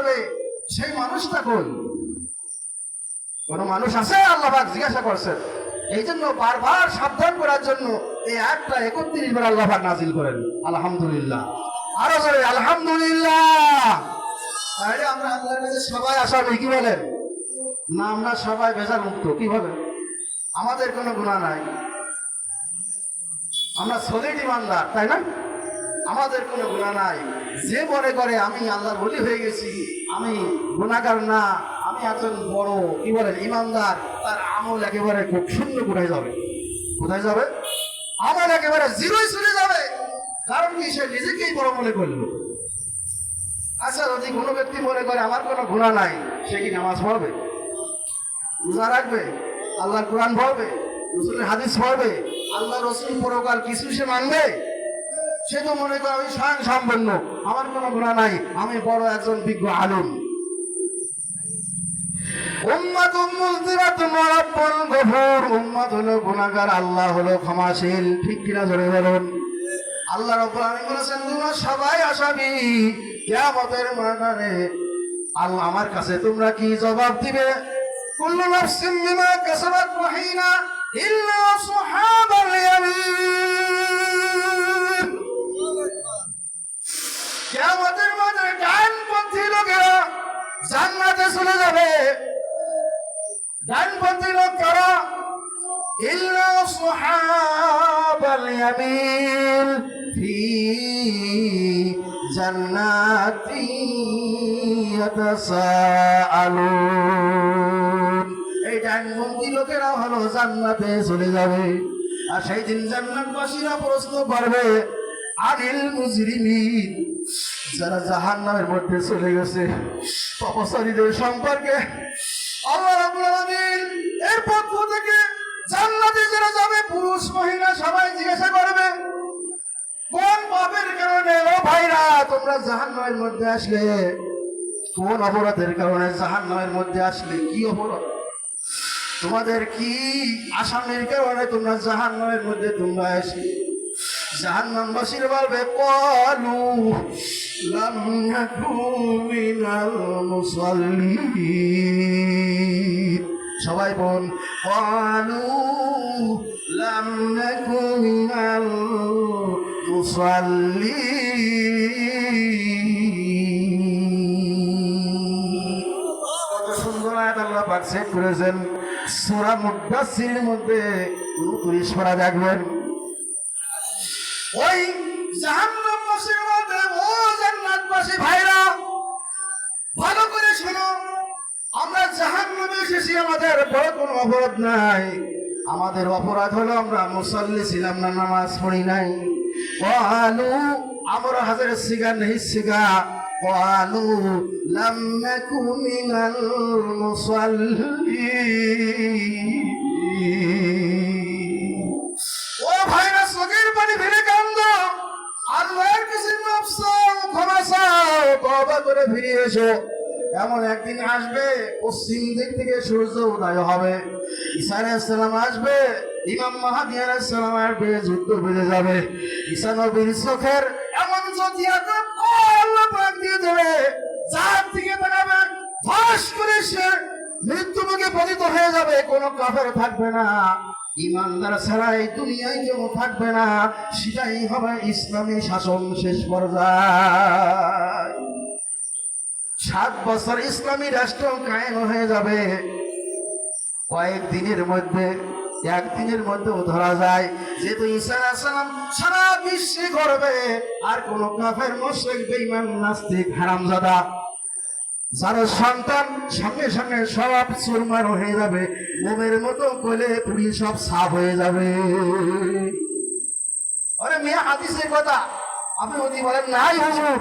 পারবে সেই মানুষটা কই? কোন মানুষ আছে? আল্লাহ পাক জিজ্ঞাসা করছেন। এই জন্য বারবার সাবধান করার জন্য এই আয়াতটা 31 বার আল্লাহ পাক নাজিল করেন। আলহামদুলিল্লাহ, আরো জোরে আলহামদুলিল্লাহ। তাহলে আমরা আল্লাহর কাছে সবাই আসামি, কি বলেন? না, আমরা সবাই ভেজাল মুক্ত। কি বলেন? আমাদের কোনো গুনাহ নাই, আমরা সলিড ইমানদার, তাই না? আমাদের কোনো গুনাহ নাই। যে মনে করে আমি আল্লাহর ওলি হয়ে গেছি, আমি গুনাহগার না, আমি একজন বড় কি বলেন ইমানদার, তার আমল একেবারে খুব শূন্য। কোথায় যাবে? কোথায় যাবে? আমল একেবারে জিরোই চলে যাবে। কারণ কি? সে নিজেকেই বড় মনে করলো। আচ্ছা, যদি কোনো ব্যক্তি মনে করে আমার কোনো গুনাহ নাই, সে কি নামাজ পড়বে, রোজা রাখবে, আল্লাহর কোরআন পড়বে, রসুলের হাদিস পড়বে, আল্লাহ রসুল পরকাল কিছু সে মানবে? সে তো মনে করে আমি স্বয়ং সম্পন্ন, আমার কোনো গুনাহ নাই, আমি বড় একজন বিজ্ঞ আলেম। উম্মাতুম মুযনিবাতুন ওয়া রাব্বুল গফুর। উম্মত হলো গুনাহগার, আল্লাহ হলো ক্ষমাশীল। ঠিক কিনা জোরে বলুন? আল্লাহ রাব্বুল আলামিন বলেছেন তোমরা সবাই আসামি কিয়ামতের ময়দানে। আল্লাহ আমার কাছে তোমরা কি জবাব দিবে? কুল্লু নাফসিন বিমা কাসাবাত রাহিনা ইল্লা আসহাবাল ইয়ামিন। কিয়ামতের ময়দানে ডানপন্থী লোকেরা জান্নাতে চলে যাবে। ডানপন্থী লোক কারা? ইল্লা আসহাবাল ইয়ামিন ফি জান্নাতি ইয়াতাসাআলুন। এই ডানপন্থী লোকেরা হলো জান্নাতে চলে যাবে। আর সেই দিন জান্নাতবাসীরা প্রশ্ন করবে আনিল মুজরিমিন, যারা জাহান্নামের মধ্যে চলে গেছে, পাপাচারীদের সম্পর্কে আল্লাহ রাব্বুল আলামিন এর পক্ষ থেকে জান্নাতে যারা যাবে পুরুষ মহিলা সবাই জিজ্ঞাসা করবে কোন পাপের কারণে ও ভাইরা তোমরা জাহান্নামের মধ্যে আসলে, কোন অপরাধের কারণে জাহান্নামের মধ্যে আসলে, কি অপরাধ তোমাদের, কি আসামির কারণে তোমরা জাহান্নামের মধ্যে তোমরা আসলে? জাহান্নামবাসীর বলবে ক্বালু লাম নাকু মিনাল মুসাল্লিন। সবাই বল ক্বালু লাম নাকু মিনাল মুসাল্লিন। কত সুন্দর আয়াত আল্লাহ পাক সেট করেছেন সূরা মুদ্দাসসিরের মধ্যে। 29 পারা দেখবেন। ওই জাহান্নামবাসীর মধ্যে ও জান্নাতবাসী ভাইরা ভালো করে শোনো, আমরা জাহান্নামে এসেছি, আমাদের বড় কোনো অপরাধ নাই। আমাদের অপরাধ হলো আমরা মুসাল্লি ছিলাম না, নামাজ পড়ি নাই। ক্বালু, আমরা হাজার সিগা নেই সিগা, ক্বালু লাম নাকু মিনাল মুসাল্লিন। ও ভাইরা চোখের পানি ফেলে কান্দো, আল্লাহর কাছে মাফ চাও, ক্ষমা চাও, তওবা করে ফিরে এসো। এমন একদিন আসবে পশ্চিম দিক থেকে সূর্য উদয় হবে, ঈসা আলাইহিস সালাম আসবে, ইমাম মাহদী আলাইহিস সালাম আসবে, যুদ্ধ বেজে যাবে। ঈসা নবীর চোখের এমন জ্যোতি আল্লাহ পাক দিয়ে দেবে, যার দিকে তাকাবে ধস করে সে মৃত্যুমুখে পতিত হয়ে যাবে। কোনো কাফের থাকবে না, ইমানদার ছাড়া এই দুনিয়ায় কেউ থাকবে না। সেটাই হবে ইসলামী শাসন শেষ পর্যায়ে। 7 বছর ইসলামী রাষ্ট্র কায়েম হয়ে যাবে কয়েকদিনের মধ্যে, একদিনের মধ্যেও ধরা যায়। যেহেতু ঈসা আলাইহিস সালাম সারা বিশ্বে করবে, আর কোন কাফের মুশরিক বেঈমান নাস্তিক হারামজাদা যার সন্তান সঙ্গে সঙ্গে সব চুরমার হয়ে যাবে, মোমের মতো গলে পুড়ি সব সাফ হয়ে যাবে। আরে মিয়া, হাদিসের কথা আপনি যদি বলেন নাই হুজুর,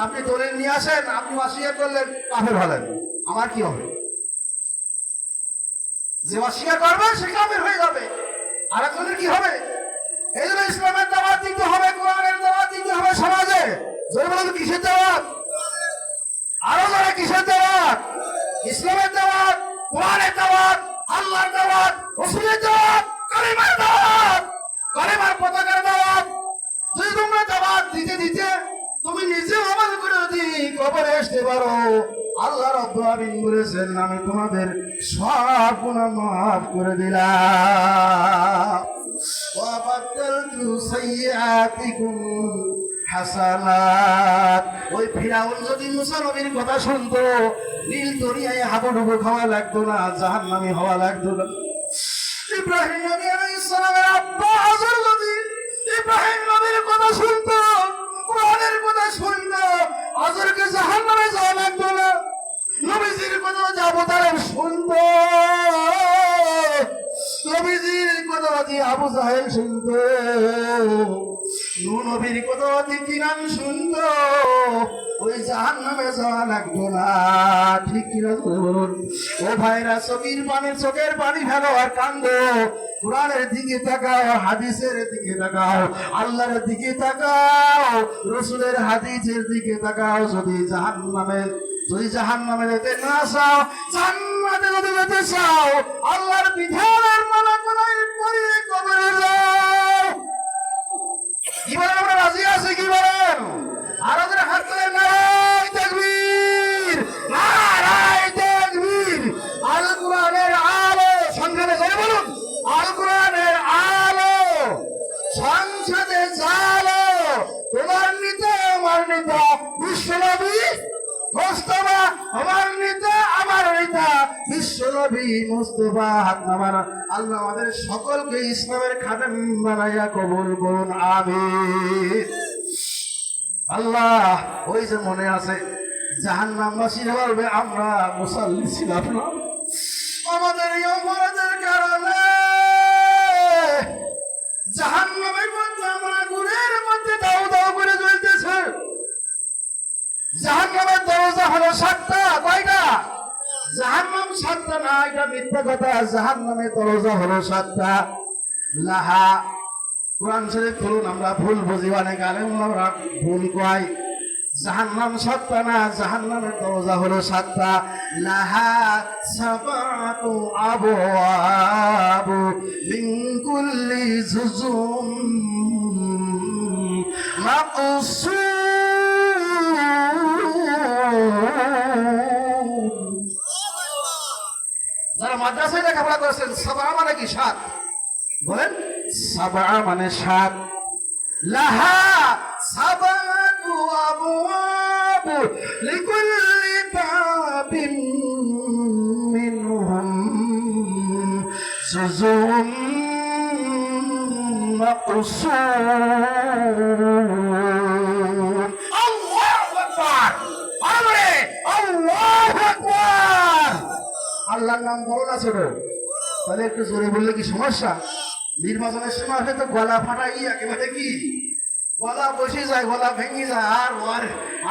আপনি দলিল নিয়ে আসেন, আপনি ওয়াসিয়ত করলেন, কাফের হলেন, আমার কি হবে? যে ওয়াসিয়ত করবে সে কাফের হয়ে যাবে, আর একজনের কি হবে? এই জন্য ইসলামের দাওয়াত দিতে হবে, কোরআনের দাওয়াত দিতে হবে সমাজে। যদি বলেন কিসের দাওয়াত? আরো যারা কিসের দাওয়াত? ইসলামের দাওয়াত, কোরআনের দাওয়াত, আল্লাহর দাওয়াত, রাসূলের দাওয়াত, কালিমার দাওয়াত, কালিমার পতাকার দাওয়াত। যদি তোমরা দাওয়াত দিতে দিতে তুমি তুমি নিজে আমল করে যদি কবরে আসতে পারো, আল্লাহ রাব্বুল আলামিন বলেছেন আমি তোমাদের সব গুনাহ মাফ করে দিলাম। ওয়া বাদদালতু সাইয়্যাতিকুম হাসানাত। ওই ফিরাউন যদি মুসা নবীর কথা শুনতো, নীল দরিয়ায় হাবুডুবু খাওয়া লাগতো না, জাহান্নামী হওয়া লাগতো না। ইব্রাহিম নবী আলাইহিস সালামের আব্বা আজর যদি ইব্রাহিম নবীর কথা শুনতো, কোরআনের কথা শুনতো, আজরকে জাহান্নামে যাওয়া লাগতো না। নবীজির কথা আবু তালেব শুনতো, নবীজির কথা আবু জাহেল শুনতো, নবীর কথা কিরান শুনতো, ওই জাহান্নামে যাওয়া লাগতো না। ঠিক কিনা বলুন? ও ভাইরা, চোখের পানি ফেলো আর কান্দো। কোরআনের দিকে তাকাও, হাদিসের দিকে তাকাও, আল্লাহর দিকে তাকাও, রসুলের হাদিসের দিকে তাকাও। যদি জাহান্নামে যেতে না চাও, জান্নাতে যদি যেতে চাও, আল্লাহর বিধানের মালা গলায় পরিয়ে কবরে যাও। কি বলেন? আমরা রাজি আছি কি বলেন? আর ওদের হাত তুলে নারায়ে তাকবীর, নারায়ে তাকবীর। আল কোরআনের আলো সংসদে জয় বলুন, আল কোরআনের আলো সংসদে জালো। তোমার নেতা আমার নেতা বিশ্বনবী মুস্তাফা, আমার নেতা আমার নেতা বিশ্বনবী মুস্তাফা। হাত নামান। আল্লাহ আমাদের সকলকে ইসলামের খাদেম বানাইয়া কবুল করুন, আমিন। আল্লাহ, ওই যে মনে আছে জাহান্নামবাসীরা বলবে আমরা মুসাল্লি ছিলাম না, আমাদের এই অপরাধের কারণে জাহান্নামের মধ্যে আমরা আগুনের মধ্যে দাউ দাউ করে জ্বলতেছে। জাহান্নামের দরজা হলো 7টা। কয়টা? জাহান্নাম 7টা না, এটা মিথ্যা কথা। জাহান্নামের দরজা হলো 7টা। লাহা, কোরআন শরীফ খুলুন, আমরা ভুল বুঝি অনেক, আমরা ভুল কয়। জাহান্নাম 7টা না, জাহান্নামের দরজা হলো 7টা। লাহা সাবাতু আবওয়াবু মিন কুল্লি জুজুম মাকসুম। যারা মাদ্রাসায় লেখাপড়া করেছেন, সাবা মানে কি? 7। বলেন, সাবা মানে 7। লাহা সাবাতু আবওয়াবু লিকুল্লি বাবিন মিনহুম জুজুম মাকসুম। আল্লাহু আকবার, আল্লাহু আকবার। আল্লাহর নাম বড় না ছোট? তাহলে একটু জোরে বললে কি সমস্যা? নির্বাচনের সময় হলে তো গলা ফাটাই একেবারে কি গলা বসে যায়, গলা ভেঙে যায়,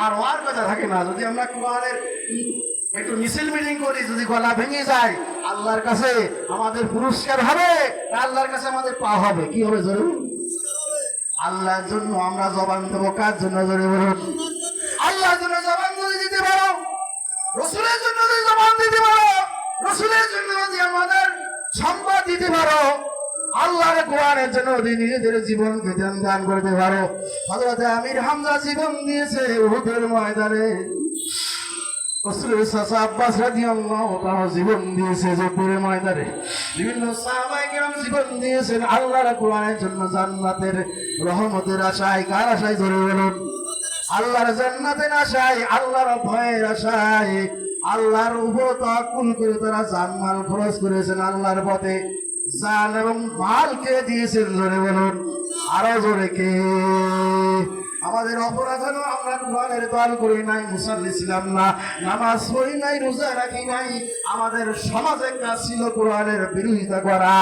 আর ওয়ার কথা থাকে না। যদি আমরা কোরআনের একটু মিছিল মিটিং করি, যদি গলা ভেঙে যায়, আল্লাহর কাছে আমাদের পুরস্কার হবে, আল্লাহর কাছে আমাদের পাওয়া হবে। কি হবে? জোরে আল্লাহর জন্য আমরা জবান দেবো। কার জন্য? জোরে বলুন। আল্লাহর জন্য জবান যদি দিতে পারো, রসুলের জন্য যদি জবান দিতে পারো, রসুলের জন্য যদি আমাদের সম্পদ দিতে পারো, আল্লাহর কোরআনের জন্য যদি নিজেদের জীবনকে দান করতে পারো। হযরত আমির হামজা জীবন দিয়েছে উহুদের ময়দানে, রাসূলের চাচা আব্বাস রাদিয়াল্লাহু তাআলা জীবন দিয়েছে যুদ্ধের ময়দানে, বিভিন্ন সাহাবায়ে কেরাম জীবন দিয়েছেন আল্লাহর কোরআনের জন্য, জান্নাতের রহমতের আশায়। কার আশায়? জোরে বলুন। আল্লাহর জান্নাতের আশায়, আল্লাহর ভয়ের আশায়, আল্লাহর উপর তাওয়াক্কুল করে তারা জান-মাল খরচ করেছেন আল্লাহর পথে। জান এবং মালকে দিয়েছেন। জোরে বলুন, আরো জোরে। কে? আমাদের অপরাধ হলো আমরা কোরআনের দল করি নাই, মুসাল্লি ছিলাম না, নামাজ পড়ি নাই, রোজা রাখি নাই। আমাদের সমাজে কাজ ছিল কোরআনের বিরোধিতা করা।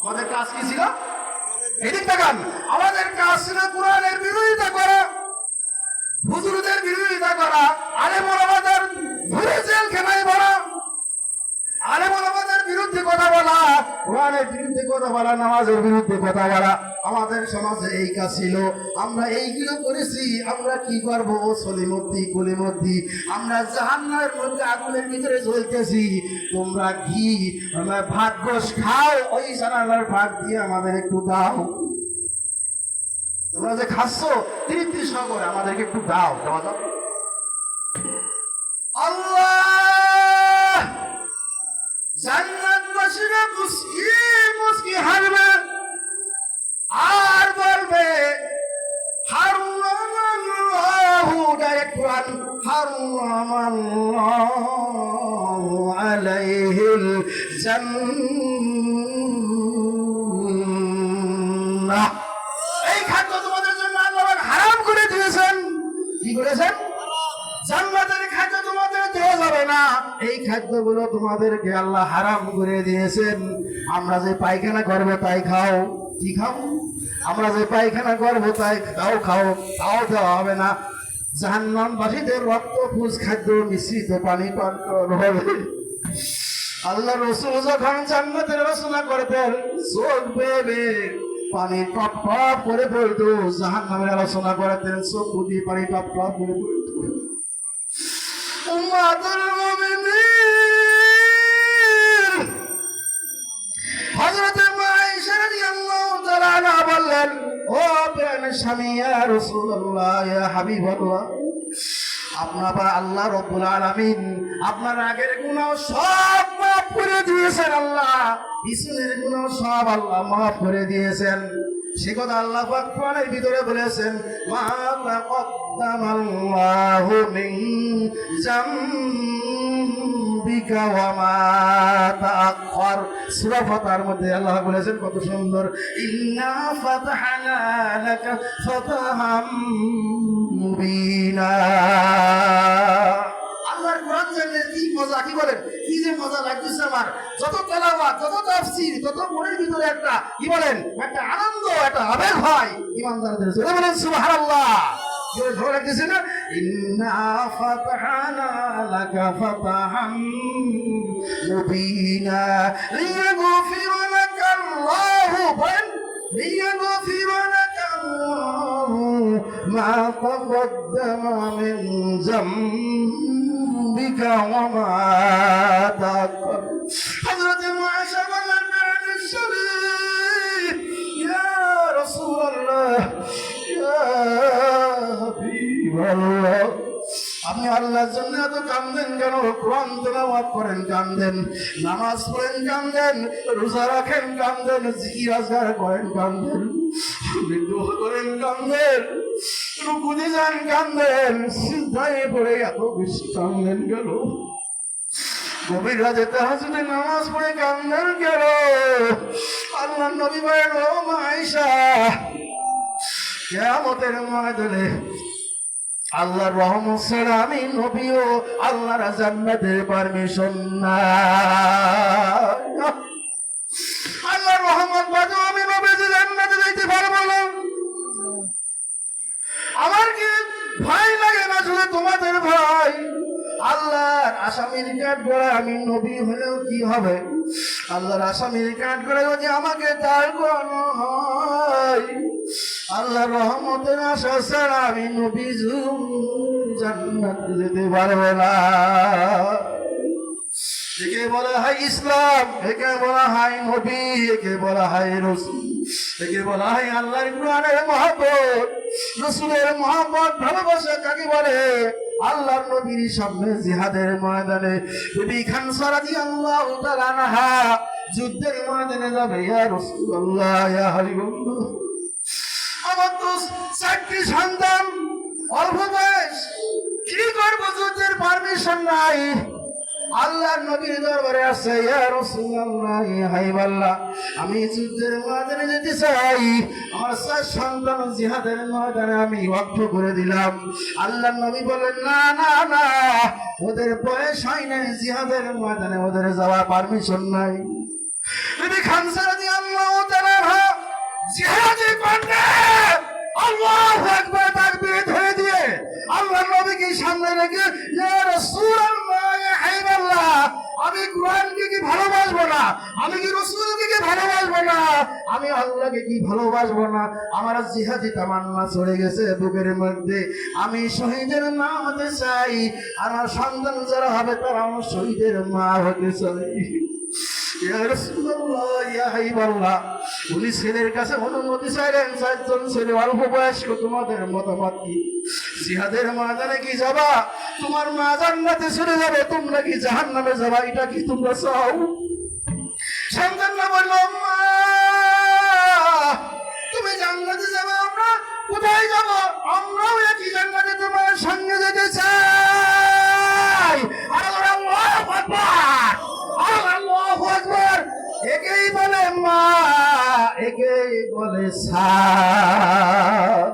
আমাদের কাজ কি ছিল? এদিক তাকান। আমাদের কাজ ছিল কোরআনের বিরোধিতা করা, হুজুরদের বিরোধিতা করা, আলেম ওলামাদের ধরে জেলখানায় ভরা, আলেম ওলামাদের বিরুদ্ধে কথা বলা, কোরআনের বিরুদ্ধে কথা বলা, নামাজের বিরুদ্ধে কথা বলা। আমাদের সমাজে এই কাজ ছিল, আমরা এইগুলো করেছি। আমরা কি করবো? সলিমদ্দি কলিমদ্দি, আমরা জাহান্নামের মধ্যে আগুনের ভিতরে জ্বলতেছি। তোমরা ঘি ভাত গোশ খাও, ওই জানালার ভাত দিয়ে আমাদের একটু দাও। তোমরা যে খাচ্ছ তৃপ্তি সহকারে আমাদেরকে একটু দাও, দেওয়া যাও। আল্লাহ জান্নাতবাসীরা মুস্কি মুস্কি হাসবে আর বলবে হারামাল্লাহু, ডাইরেক্ট কোরআন, হারামাল্লাহু আলাইহিল জান্নাহ। এই খাদ্য তোমাদের জন্য আল্লাহ হারাম করে দিয়েছেন। কি করেছেন? জান্নাতের খাদ্য তোমাদের দেওয়া যাবে না, এই খাদ্যগুলো তোমাদেরকে আল্লাহ হারাম করে দিয়েছেন। আমরা যে পায়খানা করবো তাই খাও। কি খাও? আমরা যে পায়খানা করবো তাই তাও খাও, তাও দেওয়া হবে না। জাহান্নামবাসীদের রক্তপুঞ্জ খাদ্য মিশ্রিত পানি পান করানো হবে। আল্লাহ রাসূল যখন জান্নাতের রচনা করতেন চোখ বেয়ে পানি টপ টপ করে পড়তো, জাহান্নামের আলোচনা করতেন চোখ দিয়ে পানি টপ টপ করে পড়তো। উম্মাতুল মুমিনিন হযরত আয়েশা রাদিয়াল্লাহু তাআলা আনহা বললেন, ও প্রাণের স্বামী ইয়া রাসূলুল্লাহ, ইয়া হাবিবাল্লাহ, আপনার আল্লাহ রাব্বুল আলামিন আপনার আগের গুনাহ সব মাফ করে দিয়েছেন। আল্লাহ পিছনের গুনাহ সব আল্লাহ মাফ করে দিয়েছেন। সে কথা আল্লাহ পাক কোরআনের ভিতরে বলেছেন, মা তাকদ্দামাল্লাহু মিন জামবিকা ওয়া মা তাআখার। সূরা ফাতহার মধ্যে আল্লাহ বলেছেন কত সুন্দর, ইন্না ফাতহানা লাকা ফাতহাম মুবিনা। আল্লাহর কোরআন জানলে কি মজা, কি বলেন, কি যে মজা লাগতেছে আমার। যত তেলাওয়াত, যত তাফসীর, তত মনের ভিতরে একটা কি বলেন, একটা আনন্দ, একটা আবেগ হয় ঈমানদারদের। জোরে বলেন সুবহানাল্লাহ। জোরে ভালো লাগতেছে না? ইন্না ফাতহানা লাকা ফাতহাম মুবিনা লিয়াগফিরা লাকাল্লাহু, বলেন লিয়াগফিরা লাকাল্লাহু মা তাকদ্দামা মিন জামবিকা ওয়া মা তাআখার। হযরত আয়েশা বলেন, ইয়া রাসূলুল্লাহ, ইয়া হাবিবাল্লাহ, আপনি আল্লাহর জন্য এত কাঁদেন কেন? কোরআন তেলাওয়াত করেন কাঁদেন, নামাজ পড়েন কাঁদেন, রোজা রাখেন কাঁদেন, জিকির আজকার করেন কাঁদেন, দোয়া করেন কাঁদেন, রুকুতে যান কাঁদেন, সিজদায় পড়ে এত বেশি কাঁদেন কেন? গভীর রাতে তাহাজ্জুদে নামাজ পড়ে কাঁদেন কেন? আল্লাহর নবী বলেন, ও মা আয়েশা, কিয়ামতের ময়দানে আল্লাহর রহমত ছাড়া আমি নবীও আল্লাহর জান্নাতের পারমিশন নাই। আল্লাহর রহমত বাদে আমি নবী জান্নাতে যাইতে পারবো না। আমার কি ভয় লাগে না? শুধু তোমাদের ভয়। আল্লাহর আসামির কাঠ গড়া আমি নবী হলেও কি হবে? আল্লাহর আসামির কাঠ গড়া যদি আমাকে দাঁড় করানো হয়, আল্লাহর রহমতের আশা ছাড়া আমি নবী জান্নাতে যেতে পারবো না। একে বলা হয় ইসলাম, একে বলা হয় নবী, একে বলা হয় রাসূল, একে বলা হয় আল্লাহর কোরআনের মহব্বত, রাসূলের মহব্বত, ভালোবাসা কাকে বলে? আল্লাহর নবীর সামনে জিহাদের ময়দানে বিবি খানসা রাদিয়াল্লাহু তাআলা আনহা যুদ্ধের ময়দানে যাবে, ইয়া রাসূলুল্লাহ, ইয়া হাবিবাল্লাহ, আমার তো 4টি সন্তান, অল্প বয়স, কি করবো? যুদ্ধের পারমিশন নাই। আল্লাহর নবীর দরবারে আসছে, ইয়া রাসূলুল্লাহ, ইয়া হাবিবাল্লাহ, আমি যুদ্ধের ময়দানে যেতে চাই, আমার 4 সন্তান জিহাদের ময়দানে আমি ওয়াকফ করে দিলাম। আল্লাহর নবী বললেন, না না না, ওদের বয়স হয় নাই, জিহাদের ময়দানে ওদের যাওয়ার পারমিশন নাই। বিবি খানসা রাদিয়াল্লাহু তাআলা জিহাদে করলেন, আল্লাহু আকবার তাকবীর ধরে দিয়ে আল্লাহর নবীকে সামনে রেখে, ইয়া রাসূলুল্লাহ, ইয়া হাবিবাল্লাহ, আমি কোরআনকে কি ভালোবাসবো না? আমি কি রাসূলকে কি ভালোবাসবো না? আমি আল্লাহকে কি ভালোবাসবো না? আমার জিহাদি তামান্না চলে গেছে বুকের মধ্যে। আমি শহীদের মা হতে চাই, আমার সন্তান যারা হবে তারা আমার শহীদের মা হতে চাই। ইয়া রাসূলুল্লাহ, ইয়া হাবিবাল্লাহ, উনি ছেলের কাছে অনুমতি চাইলেন, চারজন ছেলে অল্প বয়স্ক, তোমাদের মতামত কি? জিহাদের ময়দানে কি যাবা? তোমার মা জান্নাতে চলে যাবে, তোমরা কি জাহান্নামে যাবা? এটা কি তোমরা চাও? সন্তানরা বলল, মা তুমি জান্নাতে যাবে, আমরা কোথায় যাব? আমরাও একই জান্নাতে তোমার সঙ্গে যেতে চাই। আল্লাহু আকবার, আল্লাহু আকবার। একেই বলে মা, একেই বলে স্যার।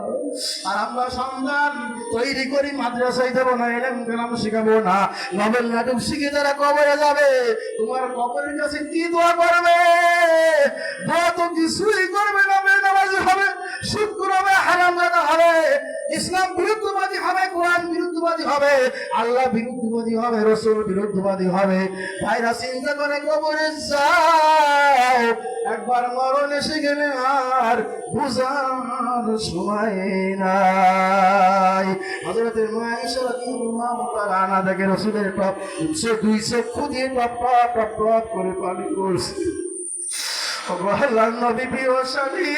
আর আমরা সন্তান তৈরি করি, মাদ্রাসায় দেবো না, এলেম কালাম শিখাবো না, নবেল নাটক শিখে তারা কবরে যাবে। তোমার কবরের কাছে কি দোয়া করবে? দোয়া তো কিছুই করবে না। বেনামাজি হবে, শুক্র হবে, হারামজাদা হবে, ইসলাম বিরুদ্ধবাদী হবে, কোরআন বিরুদ্ধবাদী হবে, আল্লাহ বিরুদ্ধবাদী হবে, রসুল বিরুদ্ধবাদী হবে। ভাইরা চিন্তা করে কবরে যাও, একবার মরণ এসে গেলে আর বুঝার সময় নাই। হযরতে আয়েশা রাদিয়াল্লাহু তাআলা আনহা দেখে রাসূলের টপ দুই চক্ষু দিয়ে টপ টপ টপ করে পানি পড়ছে। আল্লাহর নবী বিহসালি,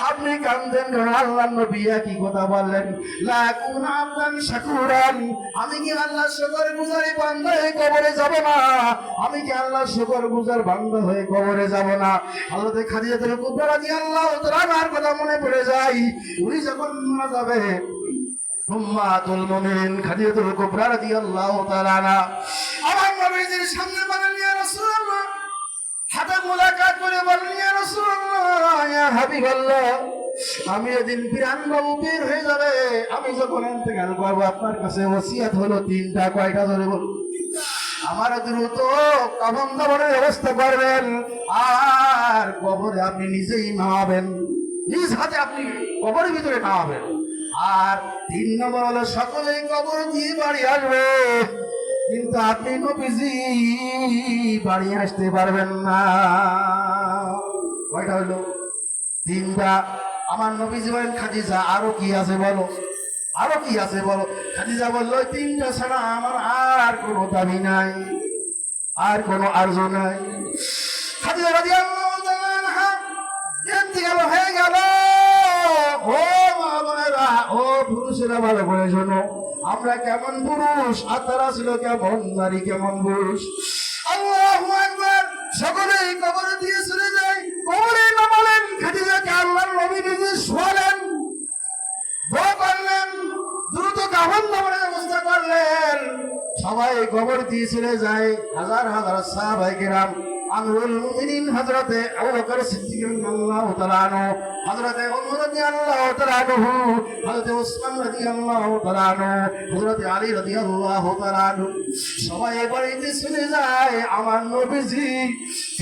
আপনি কান্দেন কেন? আল্লাহর নবী একই কথা বললেন, লাকুন আবদান শাকুরান, আমি কি আল্লাহর শুকরগুজারি বান্দা হয়ে কবরে যাব না? আমি কি আল্লাহর শুকরগুজার বান্দা হয়ে কবরে যাব না? হযরত খাদিজাতুল কুবরা রাদিয়াল্লাহু তাআলা আনহার কথা মনে পড়ে যায়। উনি যখন মারা যাবে, উম্মাতুল মুমিনিন খাদিজাতুল কুবরা রাদিয়াল্লাহু তাআলা আনহা আমার নবীজির সামনে বলেন, ইয়া রাসূলুল্লাহ, হাতে মোলাকাত করে বলেন, ইয়া রাসূলুল্লাহ, ইয়া হাবিবাল্লাহ, আমি এদিন পিরানবাবু বের হয়ে যাবে, আমি যখন ইন্তেকাল করব, আপনার কাছে ওসিয়ত হলো তিনটা। কয়টা ধরে বল? আমার দ্রুত কাফন দাফনের ব্যবস্থা করবেন, আর কবরে আপনি নিজেই নামাবেন, নিজ হাতে আপনি কবরের ভিতরে নামাবেন। আর 3 নম্বর হলো সকলেই কবর দিয়ে বাড়ি আসবে, কিন্তু আপনি নবীজি বাড়ি আসতে পারবেন না। কয়টা হলো? 3টা। আমার নবীজি বলেন, খাদিজা আরো কি আছে বলো, আরো কি আছে বলো? খাদিজা বললো, 3টা ছাড়া আমার আর কোনো দাবি নাই, আর কোনো আরজু নাই। খাদিজা রাদিয়াল্লাহু তাআলা আনহা ইন্তেকাল হয়ে গেল। ও মা বোনেরা, ও পুরুষেরা, ভালো করে শোনো, আমরা কেমন পুরুষ আর তারা ছিল কেমন নারী, কেমন পুরুষ। আল্লাহু আকবার। সকলেই কবরে দিয়ে চলে যায়, কবরে নামালেন, খাদিজাকে আল্লাহর নবী নিজে শোয়ালেন, দোয়া করলেন, দ্রুত কাফন দাফনের ব্যবস্থা করলেন। সবাই কবর দিয়ে চলে যায়। হাজার হাজার সাহাবায়ে কেরাম, আমিরুল মুমিনিন হযরতে আবু বকর সিদ্দিক রাদিয়াল্লাহু তাআলা আনহু, হযরতে ওমর রাদিয়াল্লাহু তাআলা আনহু, হযরতে ওসমান রাদিয়াল্লাহু তাআলা আনহু, হযরতে আলী রাদিয়াল্লাহু তাআলা আনহু, সবাই বাড়িতে চলে যায়। আমার নবীজি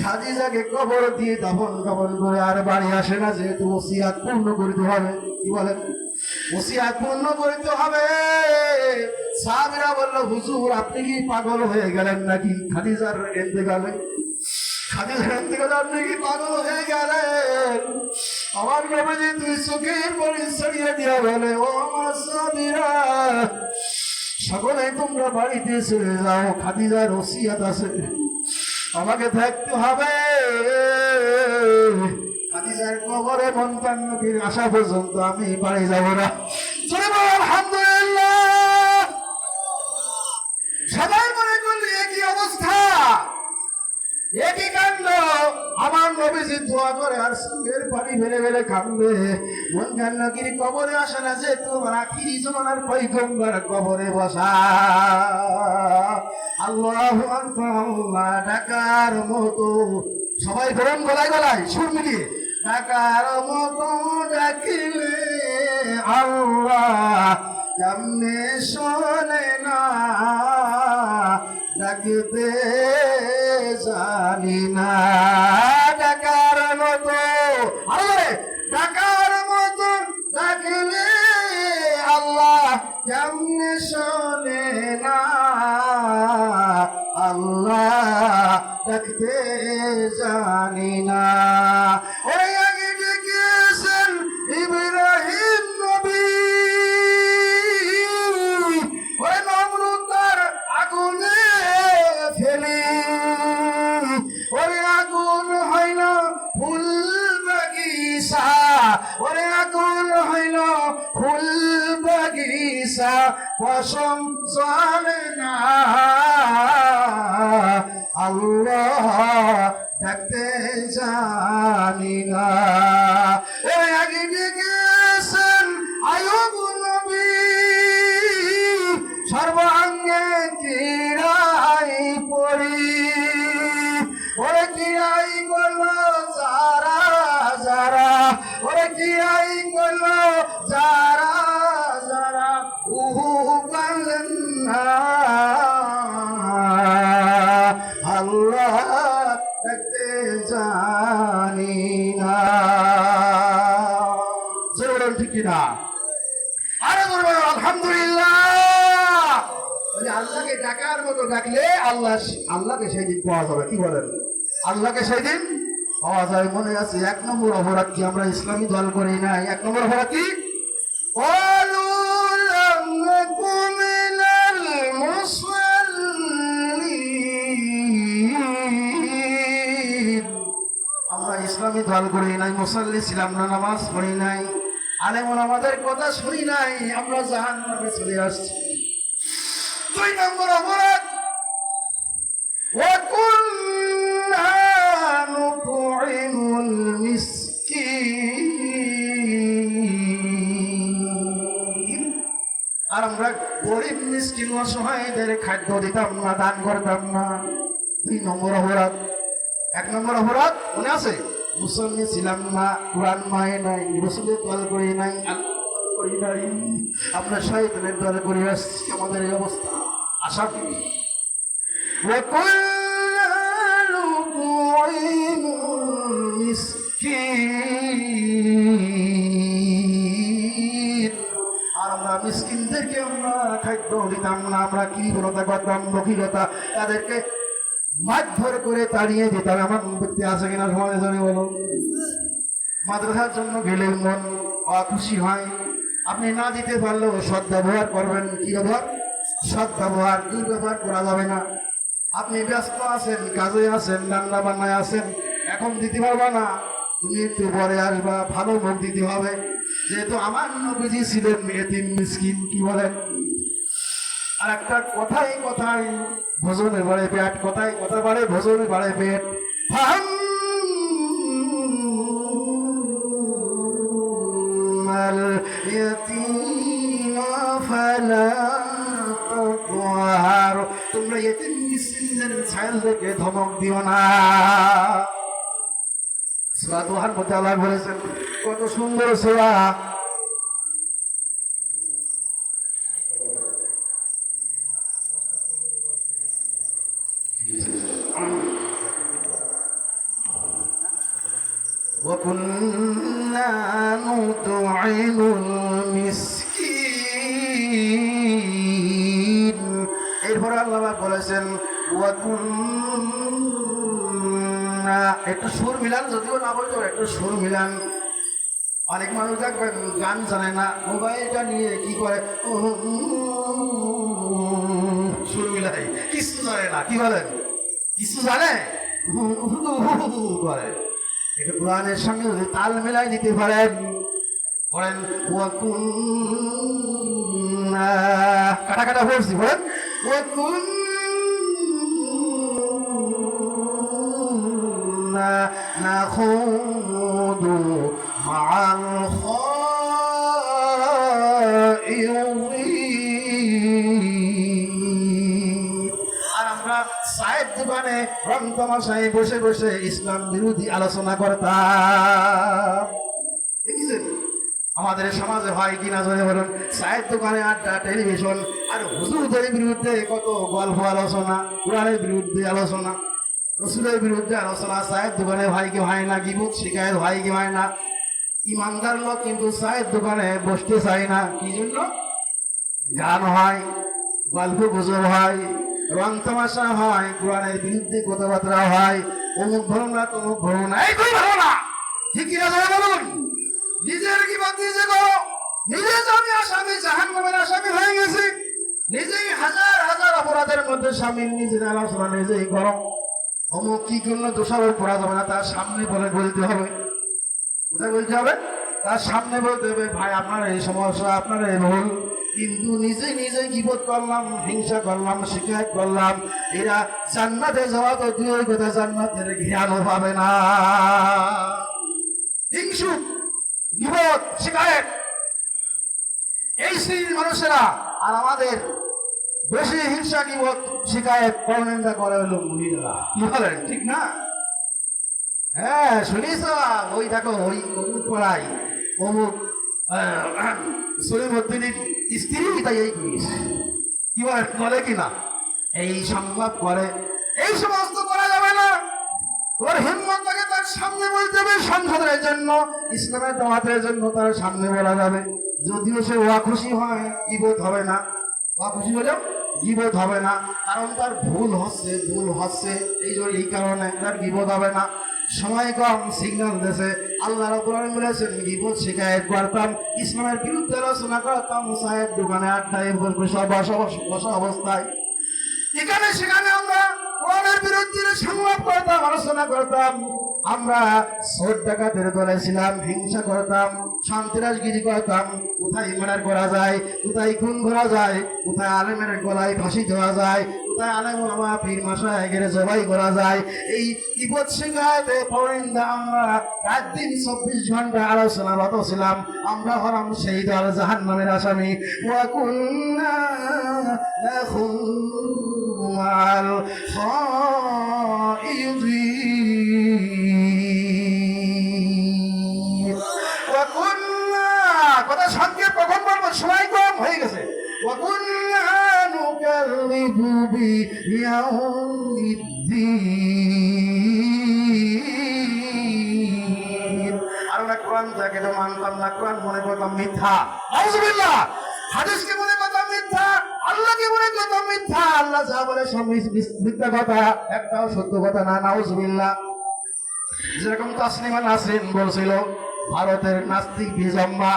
খাদিজাকে কবর দিয়ে দাফন কাফন করে আর বাড়ি আসে না, যেহেতু ওসিয়ত পূর্ণ করতে হবে। কি বলেন? ওসিয়ত পূর্ণ করতে হবে। সাহাবীরা বলল, হুজুর আপনি কি পাগল হয়ে গেলেন নাকি? খাদিজার ইন্তেকালে, খাদিজার ইন্তেকালে আপনি কি পাগল হয়ে গেলেন? আমার নবীজি দুই চোখের পানি ছড়িয়ে দিয়া বলে, ও আমার সাহাবীরা, সকলে তোমরা বাড়িতে চলে যাও, খাদিজার ওসিয়ত আছে, আমাকে থাকতে হবে। খাদিজার কবরে মন কান্নকির আসা পর্যন্ত আমি বাড়ি যাব না। চলে বল আলহামদুলিল্লাহ। সবাই মনে করলি একই অবস্থা, একই কাণ্ড। আমার নবীজি দোয়া করে আর চোখের পানি ফেলে ফেলে কান্দে। মন কান্নকির কবরে আসে না, যে তোমার আখিরি জমানার পয়গম্বর কবরে বসা। আল্লাহু আকবার। আল্লাহ ডাকার মতো, সবাই ধরুন গলায় গলায় সুর মিলিয়ে, ডাকার মতো ডাকিলে আল্লাহ কেমনে শোনে না, ডাকতে জানি না। ডাকার মতো, আরে ডাকার মতো ডাকিলে আল্লাহ কেমনে শোনে না, আল্লাহ ডাকতে জানি না। ওরে আগে ডেকেছেন ইব্রাহিম নবী, ওরে নমরুদ তার আগুনে ফেলে পশম চলে না আল্লাহ দেখতে জানি না। ওই আগে গেছেন আয়ুব নবী সর্বাঙ্গে কিরাই পড়ি, ওরে কিরাই করলো যারা যারা, ওরে কিরাই করলো যারা যারা উহু বললেন না আল্লাহ দেখতে জানি না। বলেন ঠিক কিনা? আরে বলবেন আলহামদুলিল্লাহ। আল্লাহকে ডাকার মতো ডাকলে আল্লাহকে সেই দিন পাওয়া যাবে। কি বলেন? আল্লাহকে সেই দিন পাওয়া যায়। মনে আছে 1 নম্বর অপরাধ কি? আমরা ইসলামী দল করি নাই। 1 নম্বর অপরাধ কি? আমরা ইসলামী দল করি নাই, মুসাল্লি ছিলাম না, নামাজ পড়ি নাই, আলেম ওলামাদের কথা শুনি নাই, আমরা জাহান্নামে চলে আসছি। 2 নম্বর অপরাধ وَكُنَّا نُطْعِمُ الْمِسْكِينَ। আর আমরা গরিব মিসকিন অসহায়দের খাদ্য দিতাম না, দান করতাম না। 2 নম্বর অপরাধ। 1 নম্বর অপরাধ মনে আছে? মুসলমান ছিলাম না, কোরআন মায়ে নাই, রাসূলের দল করি নাই, আল্লাহর দল করি নাই, আমরা শয়তানের দল করে আসছি। আমাদের এই অবস্থা আশা করি আর আমরা মিসকিনদেরকে আমরা খাদ্য দিতাম না, আমরা কৃপণতা করতাম, বকিরতা, তাদেরকে মারধর করে তাড়িয়ে দিতাম। আমার ব্যক্তি আছে কিনা সমাজে জানি বলো? মাদ্রাসার জন্য গেলে মন অখুশি হয়। আপনি না দিতে পারলেও সৎ ব্যবহার করবেন। কি ব্যবহার? সৎ ব্যবহার। দুর্ব্যবহার করা যাবে না। আপনি ব্যস্ত আছেন, কাজে আছেন, রান্না বান্নায় আছেন, এখন দিতে পারবা না, তুমি একটু পরে আসবা, ভালো মুখ দিতে হবে। যেহেতু আমার নবীজি ছিলেন এতিম মিসকিন। কি বলেন? আর একটা কথাই কথাই ভোজনে বাড়ে পেট, কথাই কথা বাড়ে ভোজনে বাড়ে পেট। তোমরা এতিম মিসকিনদের ছায়ালদেরকে ধমক দিও না। সূরা দোহার মধ্যে আল্লাহ বলেছেন, কত সুন্দর সূরা। وَكُنَّا نُطْعِمُ الْمِسْكِينَ। এরপর আল্লাহ বলেছেন ওয়াকুন্না, একটু সুর মিলান, যদিও না বলতো একটু সুর মিলান। অনেক মানুষ দেখবেন গান জানে না, মোবাইলটা নিয়ে কি করে সুর মিলাই, কিছু জানে না। কি বলেন? কিছু জানে করে। এটা কোরআনের সঙ্গে যদি তাল মিলাই দিতে পারেন, বলেন ওয়াকুন্না, কাটা কাটা বলছি, বলেন ওয়াকুন্না নাখুদু মাআল খাইরিন। আর আমরা চায়ের দোকানে রং তামাশায় বসে বসে ইসলাম বিরোধী আলোচনা করতাম। দেখেছেন আমাদের সমাজে হয় কিনা জোরে বলুন? চায়ের দোকানে আড্ডা, টেলিভিশন, আর হুজুরদের বিরুদ্ধে কত গল্প আলোচনা, কোরআনের বিরুদ্ধে আলোচনা, রসুলের বিরুদ্ধে আলোচনা। চায়ের দোকানে হয় কি হয় না? গীবত শিকায়ত হয় কি হয় না? ইমানদার লোক কিন্তু চায়ের দোকানে বসতে চায় না। কি জন্য? গান হয়, গল্প গুজব হয়, রং তামাশা হয়, কোরআনের বিরুদ্ধে কথাবার্তা হয়, অমুক ভালো না, তমুক ভালো না, এই কই ভালো না। ঠিক কিনা বলুন? নিজের কি বাদ নিজে করো। নিজে আমি আসামি, জাহান্নামের আসামি হয়ে গেছি। নিজেই হাজার হাজার অপরাধের মধ্যে সামিল, নিজের আলোচনা নিজেই করো। অমুক কি করলো দোষারোপ করা যাবে না, তার সামনে বলতে হবে। কোথায় বলতে হবে? তার সামনে বলতে হবে, ভাই আপনার এই সমস্যা, আপনার এই ভুল। কিন্তু নিজে নিজে গীবত করলাম, হিংসা করলাম, শিকায়ত করলাম, এরা জান্নাতে যাওয়া তো দূরের কথা, জান্নাতের জ্ঞানও পাবে না। হিংসু, গীবত, শিকায়ত, এই শ্রেণীর মানুষেরা। আর আমাদের বেশি হিংসা, গীবত, শিকায়ত, পরনিন্দা করে হলো মহিলারা। কি বলেন, ঠিক না? হ্যাঁ, শুনিস? ওই দেখো, ওই অমুক পড়াই, অমুক সলিমউদ্দিনের স্ত্রী তাই এই করিয়েছে। কি বলে কিনা এই সংলাপ করে। এই সমস্ত করা যাবে না। ওর হিম্মত থাকে তার সামনে বলতে হবে, সংসদের জন্য, ইসলামের দাওয়াতের জন্য তার সামনে বলা যাবে। যদিও সে অখুশি হয়, গীবত হবে না। অখুশি হলেও গীবত হবে না, কারণ তার ভুল হচ্ছে এই কারণে তার গীবত হবে না। সময় কম, সিগন্যাল দিয়েছে। আল্লাহ রাব্বুল আলামিন বলেছেন, গীবত, শিকায়েত করতাম, ইসলামের বিরুদ্ধে আলোচনা করতাম, সাহেব দোকানে আড্ডায় বসা অবস্থায়, এখানে সেখানে আমরা কোরআনের বিরুদ্ধে সংলাপ করতাম, আলোচনা করতাম। আমরা চোর ডাকাতের দলে ছিলাম, হিংসা করতাম, সন্ত্রাসগিরি করতাম। কোথায় মার্ডার করা যায়, কোথায় খুন করা যায়, কোথায় আলেমের গলায় ফাঁসি দেওয়া যায়, কোথায় আলেম ওলামা পীর মাশায়েখের জবাই করা যায়, এই গীবত, শিকায়েতে, পরনিন্দা আমরা রাত দিন 24 ঘন্টা আলোচনারত ছিলাম। আমরা হলাম সেই দল, জাহান্নামের আসামি। ওয়া কুন্না নাখুযু মা'আল খাইদিন। ওয়া কুন্না, কথা সংক্ষেপ, কখন বলবো, সময় কম হয়ে গেছে। ওয়া কুন্না নুকাযযিবু বিয়াউমিদ্দিন। আর না কোরআন থেকে তো মানতাম না, কোরআন মনে করতাম মিথ্যা। নাউযুবিল্লাহ। হাদিসকে মনে করতাম মিথ্যা, আল্লাহকে মনে করতাম মিথ্যা। আল্লাহ যা বলে সব মিথ্যা কথা, একটাও সত্য কথা না। নাউযুবিল্লাহ। যেরকম তাসলিমা নাসরিন বলছিল, ভারতের নাস্তিক বিজম্মা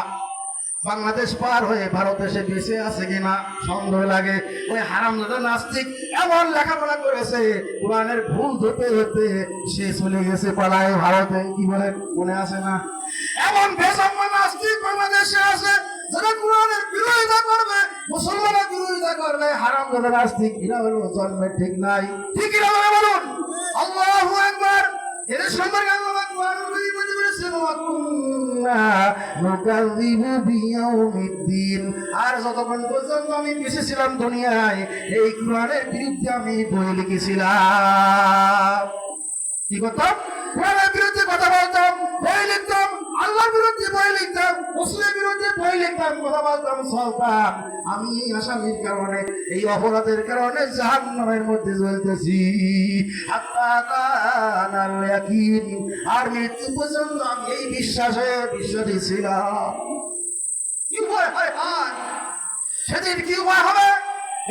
বাংলাদেশ পার হয়ে ভারত এসে বেঁচে আছে কিনা সন্দেহ লাগে। ওই হারামজাদা নাস্তিক এমন লেখাপড়া করেছে, কোরআনের ভুল ধরতে হতে সে চলে গেছে পালায় ভারতে। কি বলে, মনে আছে না? এমন বেজম্মা নাস্তিক বাংলাদেশে আছে যারা কোরআনের বিরোধিতা করবে, মুসলমানের বিরোধিতা করবে। হারামজাদা নাস্তিক এরা হলো জন্মের ঠিক নাই। ঠিক এরা বলুন আল্লাহু আকবার। এদের সম্পর্কে আল্লাহ কোরআন বলতে বলেছেন, ওয়া কুন্না নুকাযযিবু বিয়াউমিদ্দিন। আর যতক্ষণ পর্যন্ত আমি বেঁচে ছিলাম দুনিয়ায়, এই কোরআনের বিরুদ্ধে আমি বই লিখেছিলাম। কি করতাম? কোরআনের বিরুদ্ধে কথা বলতাম, বই লিখতাম, আল্লাহর বিরুদ্ধে বই লিখতাম, মুসলিমের বিরুদ্ধে বই লিখতাম, কথা বলতাম, চলতাম। আমি এই আসামির কারণে, এই অপরাধের কারণে জাহান্নামের মধ্যে জ্বলতেছি। আর মৃত্যু পর্যন্ত আমি এই বিশ্বাসী ছিলাম। কি উপায় হয়? সেদিন কি উপায় হবে?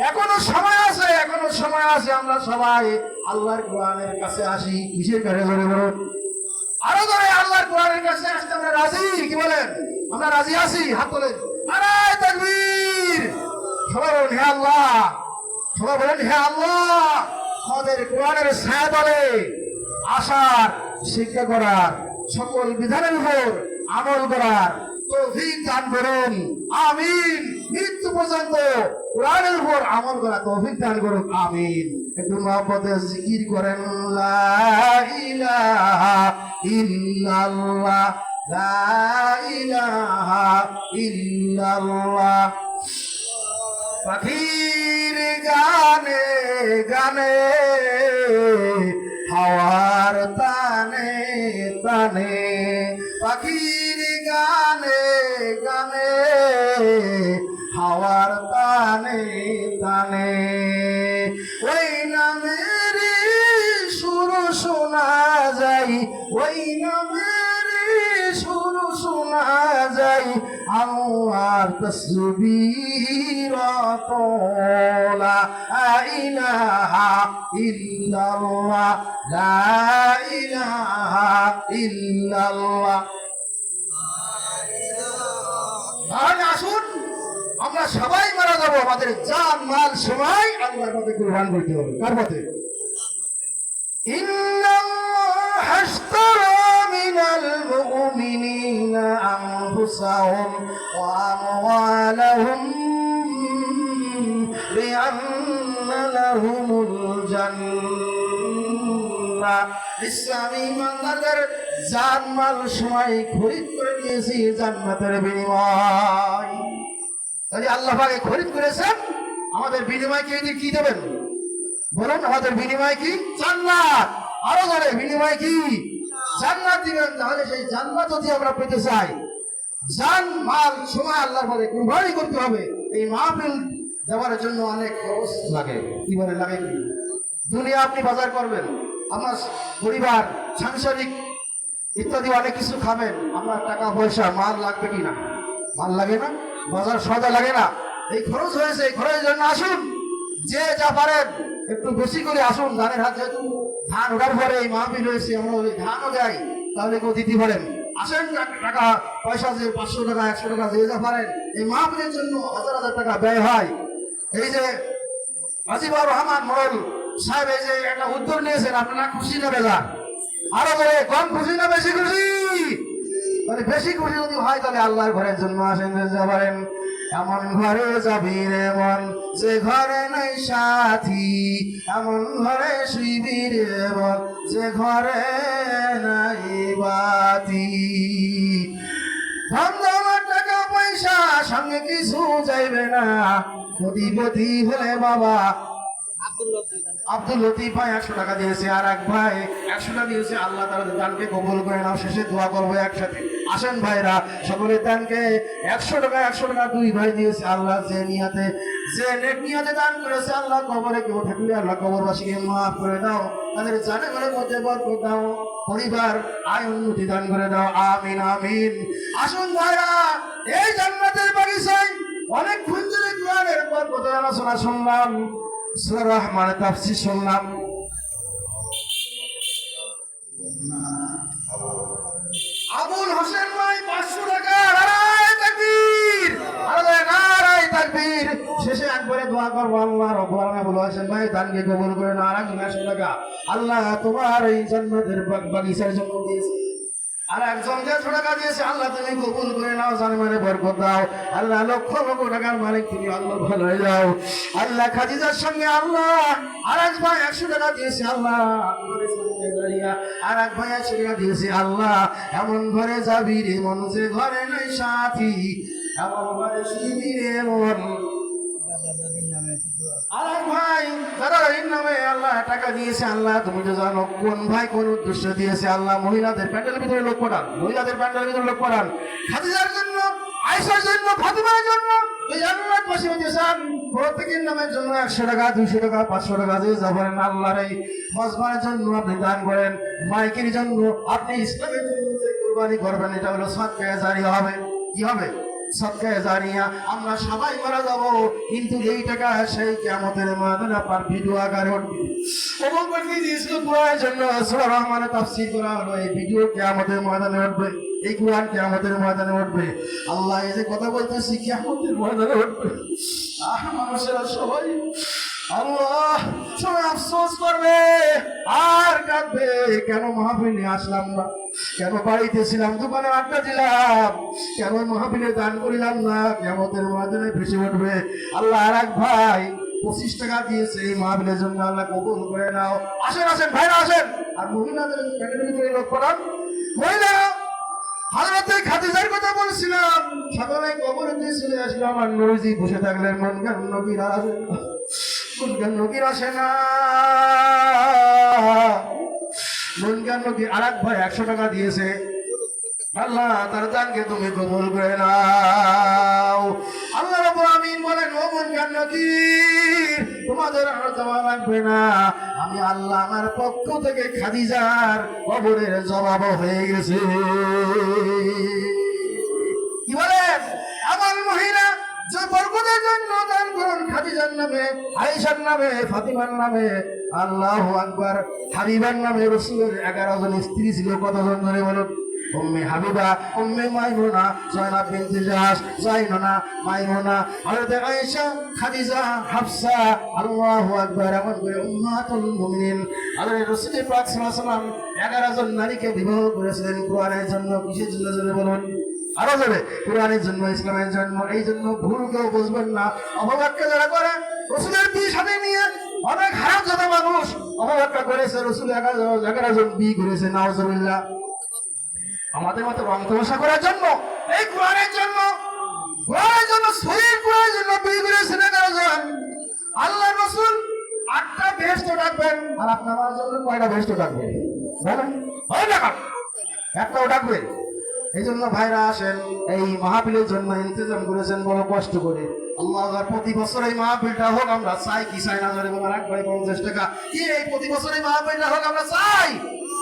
এখনো সময় আছে, এখনো সময় আছে। আমরা সবাই আল্লাহর কোরআনের কাছে আসি। কিসের কাছে? ধরে বলুন, আরো ধরে আল্লাহর কোরআনের কাছে আসতে আমরা রাজি। কি বলেন? আমরা রাজি আছি? হাত তোলেন। নারায়ে তাকবীর। সবাই বলেন হে আল্লাহ, সবাই বলেন হে আল্লাহ। আমাদের কোরআনের ছায়া তলে আসার, শিক্ষা করার, সকল বিধানের উপর আমল করার তৌফিক দান করুন। আমিন। মৃত্যু পর্যন্ত কোরআনের উপর আমল করা তৌফিক দান করুন। আমিন। একটু মহব্বতে জিকির করেন, লা ইলাহা ইল্লাল্লাহ, লা ইলাহা ইল্লাল্লাহ। পাখির গানে গানে, হাওয়ার তানে তানে, পাখির গানে গানে, হাওয়ার তানে তানে, ওই নামের সুর শোনা যায়, ওই নামের সুর শোনা যায়, আমার তসবির তোলা। ইলাহা ইল্লাল্লাহ, লা ইলাহা ইল্লাল্লাহ। তাহলে আসুন, আমরা সবাই মারা যাবো, আমাদের জান মাল সময় আল্লাহর পথে কুরবান করতে হবে। কার পথে? ইন্নাল্লাহ আশতারা মিনাল মুমিনিনা আনফুসাহুম ওয়া আমওয়ালাহুম বিআন্না লাহুমুল জান্নাহ। ইসলামী ইমানদারদের জানমাল সময় খরিদ করে নিয়েছি জান্নাতের বিনিময়। তাহলে আল্লাহ পাকে খরিদ করেছেন, আমাদের বিনিময় কি দেবেন বলুন? আমাদের বিনিময় কি? জান্নাত। আরো ধরে বিনিময় কি? জান্নাত দিবেন। তাহলে সেই জান্নাত যদি আমরা পেতে চাই, জান মাল সময় আল্লাহর পথে কুরবানি করতে হবে। এই মাহফিল দেওয়ার জন্য অনেক খরচ লাগে। কি বলে লাগে? কি দুনিয়া আপনি বাজার করবেন, আমার পরিবার সাংসারিক ইত্যাদি অনেক কিছু খাবেন, আমার টাকা পয়সা মাল লাগবে কি না? মাল লাগে না? বাজার সদা লাগে না? এই খরচ হয়েছে, এই খরচের জন্য আসুন, যে যা পারেন একটু বেশি করে আসুন। ধানের হাত যেহেতু ধান ওঠার পরে এই মাহফিল হয়েছে, আমরা ওই ধানও দেয়, তাহলে কেউ দিতে পারেন। আসেন, টাকা পয়সা যে 500 টাকা 100 টাকা যে যা পারেন, এই মাহফিলের জন্য হাজার হাজার টাকা ব্যয় হয়। এই যে আজিবুর রহমান মোড়ল সাহেব এই যে একটা উদ্যোগ নিয়েছেন, আপনারা খুশি না বেজার? আরো বলে কম খুশি না বেশি খুশি? মানে বেশি খুশি যদি হয় তাহলে আল্লাহর ঘরের জন্য আসেন। পারেন এমন ঘরে যাবি রে মন যে ঘরে নাই সাথী, এমন ঘরে শুইবি রে মন যে ঘরে নাই বাতি। ধন দৌলত টাকা পয়সা সঙ্গে কিছু যাইবে না, কোটিপতি হলে বাবা। আব্দুল লতিফ ভাই 100 টাকা দিয়েছে, আর এক ভাই 100 টাকা দিয়েছে। আল্লাহ তাআলা দানকে কবুল করে নাও। শেষে দোয়া করবো একসাথে। আসেন ভাইরা, সকলে দানকে 100 টাকা 100 টাকা 2 ভাই দিয়েছে। আল্লাহ যে নিয়াতে দান করেছে, আল্লাহ কবরে কেউ থাকলে আল্লাহ কবরবাসীকে মাফ করে দাও, তাদের জানের মধ্যে বরকত দাও, পরিবার আয় উন্নতি দান করে দাও। আমিন আমিন। আসুন ভাইরা, এই জান্নাতের বাগিচায় অনেক খুঁজলে কোরআনের বরকত আলোচনা শুনলাম, সূরা রহমানের তাফসীর শুনলাম। আবুল হোসেন ভাই 500 টাকা। নারায়ে তাকবীর, নারায়ে তাকবীর। শেষে একবারে দোয়া করবো, আল্লাহ রাব্বুল আলামিন আবুল হোসেন ভাই দানকে কবুল করে নাও। আর 100 টাকা আল্লাহ তোমার এই জান্নাতের বাগিচার জন্য দিয়েছে। আর একজন 150 টাকা দিয়েছে, আল্লাহ তুমি কবুল করে নাও, জানে বরকত দাও। আল্লাহ লক্ষ লক্ষ টাকার মালিক তুমি, আল্লাহ ভালো হয়ে যাও। আল্লাহ খাদিজার সঙ্গে আল্লাহ আর এক ভাই 100 টাকা দিয়েছে, আল্লাহ আর এক ভাই 100 টাকা দিয়েছে। আল্লাহ এমন ঘরে যাবি রে মন যে ঘরে নাই সাথী, এমন ঘরে শুবি রে মন। আর এক ভাই দাদার নামে আল্লাহ টাকা দিয়েছে। আল্লাহ তুমি তো জানো কোন ভাই কোন উদ্দেশ্য দিয়েছে। আল্লাহ মহিলাদের প্যান্ডেলের ভিতরে লোক পড়ান, মহিলাদের প্যান্ডেলের ভিতরে লোক পড়ান, খাদিজার জন্য, আয়েশার জন্য, ফাতিমার জন্য, এই জান্নাতবাসী হতে চান। প্রত্যেকের নামের জন্য 100 টাকা 200 টাকা 500 টাকা দিয়ে যাবেন। আল্লাহর এই মজমার জন্য আপনি দান করেন, মাইকের জন্য আপনি ইসলামের জন্য যে কুরবানি করবেন, এটা হলো সাদকায়ে জারিয়া হবে। কি হবে? সাদকায়ে জারিয়া। আমরা সবাই মারা যাব, কিন্তু এই টাকা সেই কিয়ামতের ময়দানে আপনার ভিডিও আকারে উঠবে। এবং বাকি দিয়েছিল কোরআনের জন্য, সূরা রহমানের তাফসীর করা হলো, এই ভিডিও কিয়ামতের ময়দানে উঠবে, এই কোরআন কিয়ামতের ময়দানে উঠবে। আল্লাহ এই যে কথা বলতেছি কিয়ামতের ময়দানে উঠবে। মানুষেরা সবাই আল্লাহ সবাই আফসোস করবে আর কাঁদবে, কেন মাহফিলে আসলাম না, কেন বাড়িতে ছিলাম, দোকানে আড্ডা দিলাম, কেন মাহফিলে দান করিলাম না। কিয়ামতের ময়দানে ভেসে উঠবে। আল্লাহ আর এক ভাই 25 টাকা দিয়েছে এই মাহফিলের জন্য, আল্লাহ কবুল করে নাও। আসেন আসেন ভাইরা আসেন। আর মহিলাদের প্যান্ডেলের ভিতরে লোক পড়ান। মহিলারা হযরতে খাদিজার কথা বলছিলাম, সকালে কবরে দিয়ে চলে আসলো। আমার নবীজি বসে থাকলেন, মন কেন নবীর আসে না, মন কেন নবীর আসে না, মন কেন নবীর। আর এক ভাই 100 টাকা দিয়েছে। আল্লাহ তার দানকে তুমি কবুল করে নাও। আল্লাহ রাব্বুল আমিন বলেন, ও মন কেন নবীর, তোমাদের আর দেওয়া লাগবে না, আমি আল্লাহ আমার পক্ষ থেকে খাদিজার কবরের জবাব হয়ে গেছে। কি বলেন? আমার মহিলা যে বরকতের জন্য দান করুন, খাদিজার নামে, আয়েশার নামে, ফাতিমার নামে, আল্লাহু আকবার, হাবিবার নামে। রাসূলের 11 জন স্ত্রী ছিল, কতজন ধরে বলুন? উম্মে হাবিবা, উম্মে মাইমুনা, যায়েনাব বিনতে জাহশ, যায়ননা, মাইমুনা, হযরত আয়েশা, খাদিজা, হাফসা, আল্লাহু আকবার, এমন করে উম্মাতুল মুমিনিন। আল্লাহর রাসূল পাক সাল্লাল্লাহু আলাইহি ওয়াসাল্লাম 11 জন নারীকে বিবাহ করেছিলেন কোরআনের জন্য। কিসের জন্য জোরে বলুন? আরো জোরে। কোরআনের জন্য, ইসলামের জন্য। এই জন্য ভুল কেউ বুঝবেন না, অপব্যাখ্যা যারা করে, রাসূল মক্কা করেছে, রসুল 11 জন বিয়ে করেছে, নাউজুবিল্লাহ। আমাদের মতো রং তামাশা করার জন্য, এই কোরআনের জন্য শহীদ করার জন্য বিয়ে করেছেন 11 জন। আল্লাহ রসুল 8টা বেহেশত ডাকবেন, আর আপনার আমার জন্য কয়টা বেহেশত ডাকবেন বলেন? হয় না, একটাও ডাকবেন। এই জন্য ভাইরা আসেন, এই মাহফিলের জন্য ইন্তজাম করেছেন বড় কষ্ট করে। আল্লাহ প্রতি বছর এই মাহফিলটা হোক, আমরা চাই কি চাই না জানি বলেন? 1 ভাই 50 টাকা কি এই প্রতি বছর এই মাহফিলটা হোক আমরা চাই?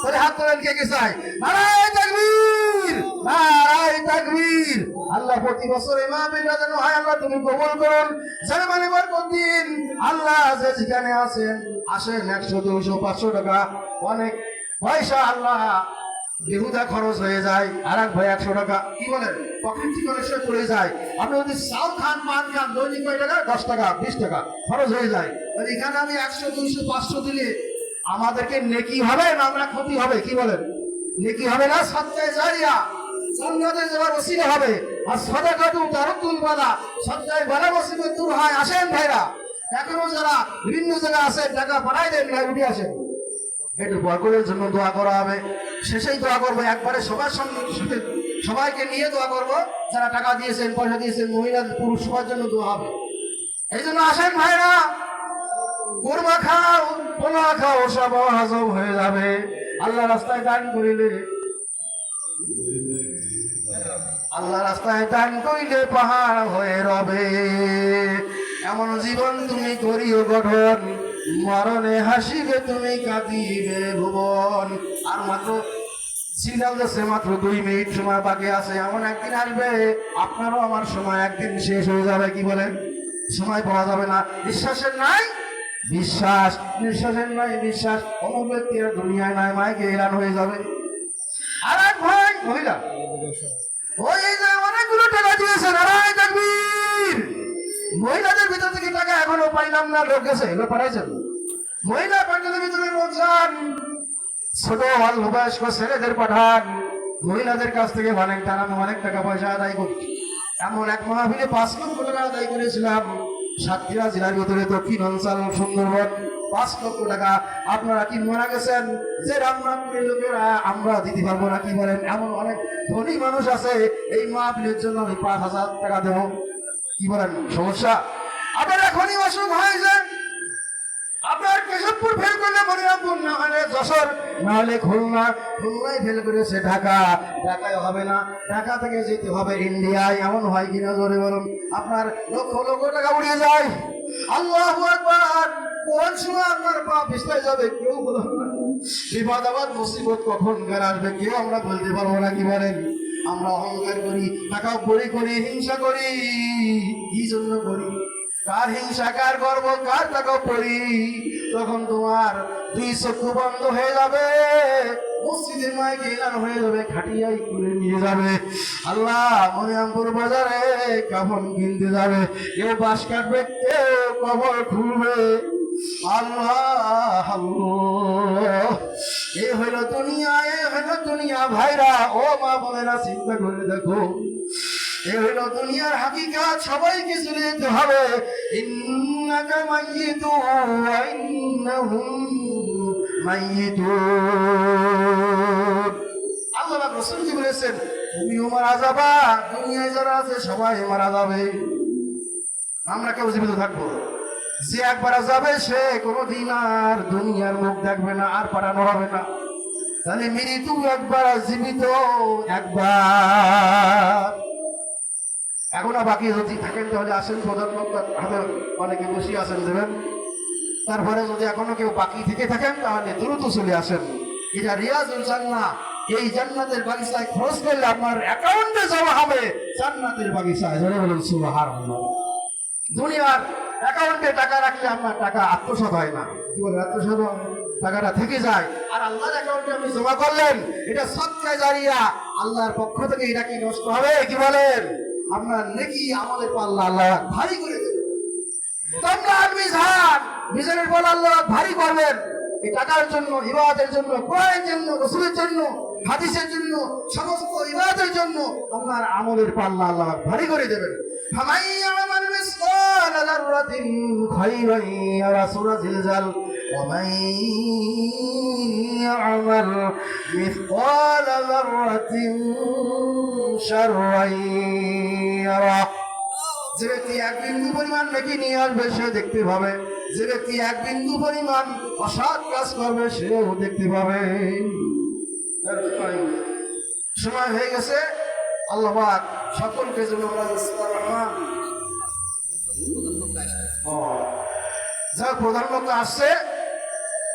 তাহলে হাত তোলেন, কে কে চাই? নারায়ে তাকবীর, নারায়ে তাকবীর। আল্লাহ প্রতি বছর এই মাহফিলটা যেন হয়, আল্লাহ তুমি কবুল করুন, যারা মানে বরকত দিন। আল্লাহ যে যেখানে আছেন আসেন, 100 200 500 টাকা অনেক পয়সা আল্লাহ বেহুদা খরচ হয়ে যায়। আর এক ভাই 100 টাকা কি বলেন পকেট থেকে অনেক সময় পড়ে যায়। আপনি যদি চাল খান, পান খান, দৈনিক কয় টাকা? 10 টাকা 20 টাকা খরচ হয়ে যায়। এখানে আমি 100 200 500 দিলে আমাদেরকে নেকি হবে না আমরা ক্ষতি হবে? কি বলেন? নেকি হবে না, সদকায়ে জারিয়া, জান্নাতে যাওয়ার ওসিলা হবে। আর সাদাকাতু তারুকুল বালা, সদকায়ে বালা মুসিবত দূর হয়। আসেন ভাইরা, এখনো যারা বিভিন্ন জায়গায় আছে টাকা পাঠাই দেন, ভাই উঠে আসেন, একটু বরকতের জন্য দোয়া করা হবে। শেষেই দোয়া করবো, একবারে সবার সঙ্গে সবাইকে নিয়ে দোয়া করবো। যারা টাকা দিয়েছেন, পয়সা দিয়েছেন, মহিলা পুরুষ সবার জন্য দোয়া হবে। এই জন্য আসেন ভাইরা, কুরমা খাও, পোলা খাও, সব হজম হয়ে যাবে। আল্লাহ রাস্তায় দান করিলে, আল্লাহ রাস্তায় দান করিলে পাহাড় হয়ে রবে। এমন জীবন তুমি করিও গঠন, মরণে হাসিবে তুমি কাঁদিবে ভুবন। আর মাত্র সিগন্যাল দিচ্ছে, মাত্র 2 মিনিট সময় বাকি আছে। এমন একদিন আসবে আপনারও আমার সময় একদিন শেষ হয়ে যাবে। কি বলেন? সময় পাওয়া যাবে না। বিশ্বাসের নাই বিশ্বাস, নিঃশ্বাসের নাই বিশ্বাস, কোন ব্যক্তি আর দুনিয়ায় নাই, মাইকে এলান হয়ে যাবে। আর এক ভাই মহিলা ওই যে অনেকগুলো টাকা দিয়েছেন, নারায়ে তাকবীর। মহিলাদের ভিতর থেকে টাকা এখনো পাইলাম না, লোক গেছে, লোক পাঠাইছেন। মহিলা প্যান্ডেলের ভিতরে লোক যান, ছোট অল্প বয়স্ক ছেলেদের পাঠান। মহিলাদের কাছ থেকে অনেক টাকা পয়সা আদায় করি। এমন এক মাহফিলে 5 লক্ষ টাকা আদায় করেছিলাম, সাতক্ষীরা জেলার ভিতরে, দক্ষিণ অঞ্চল, সুন্দরবন। 5 লক্ষ টাকা আপনারা কি মারা গেছেন যে রামনাথপুরের লোকেরা আমরা দিতে পারবো না? কি বলেন? এমন অনেক ধনী মানুষ আছে, এই মাহফিলের জন্য আমি 5,000 টাকা দেবো। কি বলেন? সমস্যা? আবার এখনই অসুখ হয়েছে, আপনার কেশবপুর ফেল করলে মনিরামপুর, না হলে যশোর, না হলে খুলনা, খুলনায় ফেল করেছে ঢাকা, ঢাকায় হবে না, ঢাকা থেকে যেতে হবে ইন্ডিয়ায়। এমন হয় কিনা জোরে বলুন? আপনার লক্ষ লক্ষ টাকা উড়িয়ে যায়। আল্লাহু আকবার। কোন সময় আপনার পা পিছলায় যাবে কেউ বলবে না। বিপদ আবার মুসিবত কখন কার আসবে কেউ আমরা বলতে পারবো না। কি বলেন? আমরা অহংকার করি, টাকা বড়ি করি, হিংসা করি। কি জন্য করি? কার হিংসা, কার গর্ব, কার টাকা পড়ি? তখন তোমার 2 চক্ষু বন্ধ হয়ে যাবে, মসজিদের মাইকে এলান হয়ে যাবে, খাটিয়াই খুলে নিয়ে যাবে। আল্লাহ মনিরামপুর বাজারে কাফন কিনতে যাবে, কেউ বাঁশ কাটবে, কেউ কবর খুলবে। আল্লাহ আল্লাহ, এ হইল দুনিয়া, এ হইল দুনিয়া। ভাইরা ও মা বোনেরা, চিন্তা করে দেখো, এ হইল দুনিয়ার হাকিকাত। সবাইকে চলে যেতে হবে। ইন্নাকা মাইয়িতুন ওয়া ইন্নাহুম মাইয়িতুন। আল্লাহ রাসূল কি বলেছেন? তুমিও মারা যাবা, দুনিয়ায় যারা আছে সবাই মারা যাবে। আমরা কেউ জীবিত থাকবো? যে একবার যাবে সে কোনোদিন আর দুনিয়ার মুখ দেখবে না, আর পাঠানো হবে না। তাহলে মৃত্যু একবার, জীবিত একবার। এখনো বাকি যদি থাকেন তাহলে আসেন, প্রধান বক্তার হাতে অনেকে বসে আছেন, দেবেন। তারপরে যদি এখনো কেউ বাকি থেকে থাকেন তাহলে দ্রুত চলে আসেন। এটা রিয়াজুল জান্নাহ। এই জান্নাতের বাগিচায় খরচ করলে আপনার অ্যাকাউন্টে জমা হবে জান্নাতের বাগিচায়। জোরে বলুন সুবহানাল্লাহ। দুনিয়ার অ্যাকাউন্টে টাকা রাখলে আপনার টাকা আত্মসাৎ হয় না। কি বলে? আত্মসাৎ হয়, টাকাটা থেকে যায়। আর আল্লাহর অ্যাকাউন্টে আপনি জমা করলেন, এটা সদকায়ে জারিয়া, আল্লাহর পক্ষ থেকে। এটা কি নষ্ট হবে? কি বলেন? আপনার নেকি আমলের পাল্লা আল্লাহ ভারী করে দেবেন। তোমরা মিজানের পাল্লা আল্লাহ ভারী করবেন। এই টাকার জন্য, ইবাদতের জন্য, কোরআনের জন্য, রাসূলের জন্য, হাদিসের জন্য, সমস্ত ইবাদতের জন্য আপনার আমলের পাল্লা আল্লাহ ভারী করে দেবেন। ফামাইয়ামাল মিসকালা যাররাতিন খায়রান ইয়ারা, সূরা জিলজাল ومن يعمل مثقال ذرة شرا يره। যে ব্যক্তি এক বিন্দু পরিমাণ নেকি নিয়ে আসবে সে দেখতে পাবে, যে ব্যক্তি এক বিন্দু পরিমাণ অসৎ কাজ করবে সেও দেখতে পাবে। সময় হয়ে গেছে, আল্লাহ পাক সকলকে যেন যা প্রধান বক্তা আসছে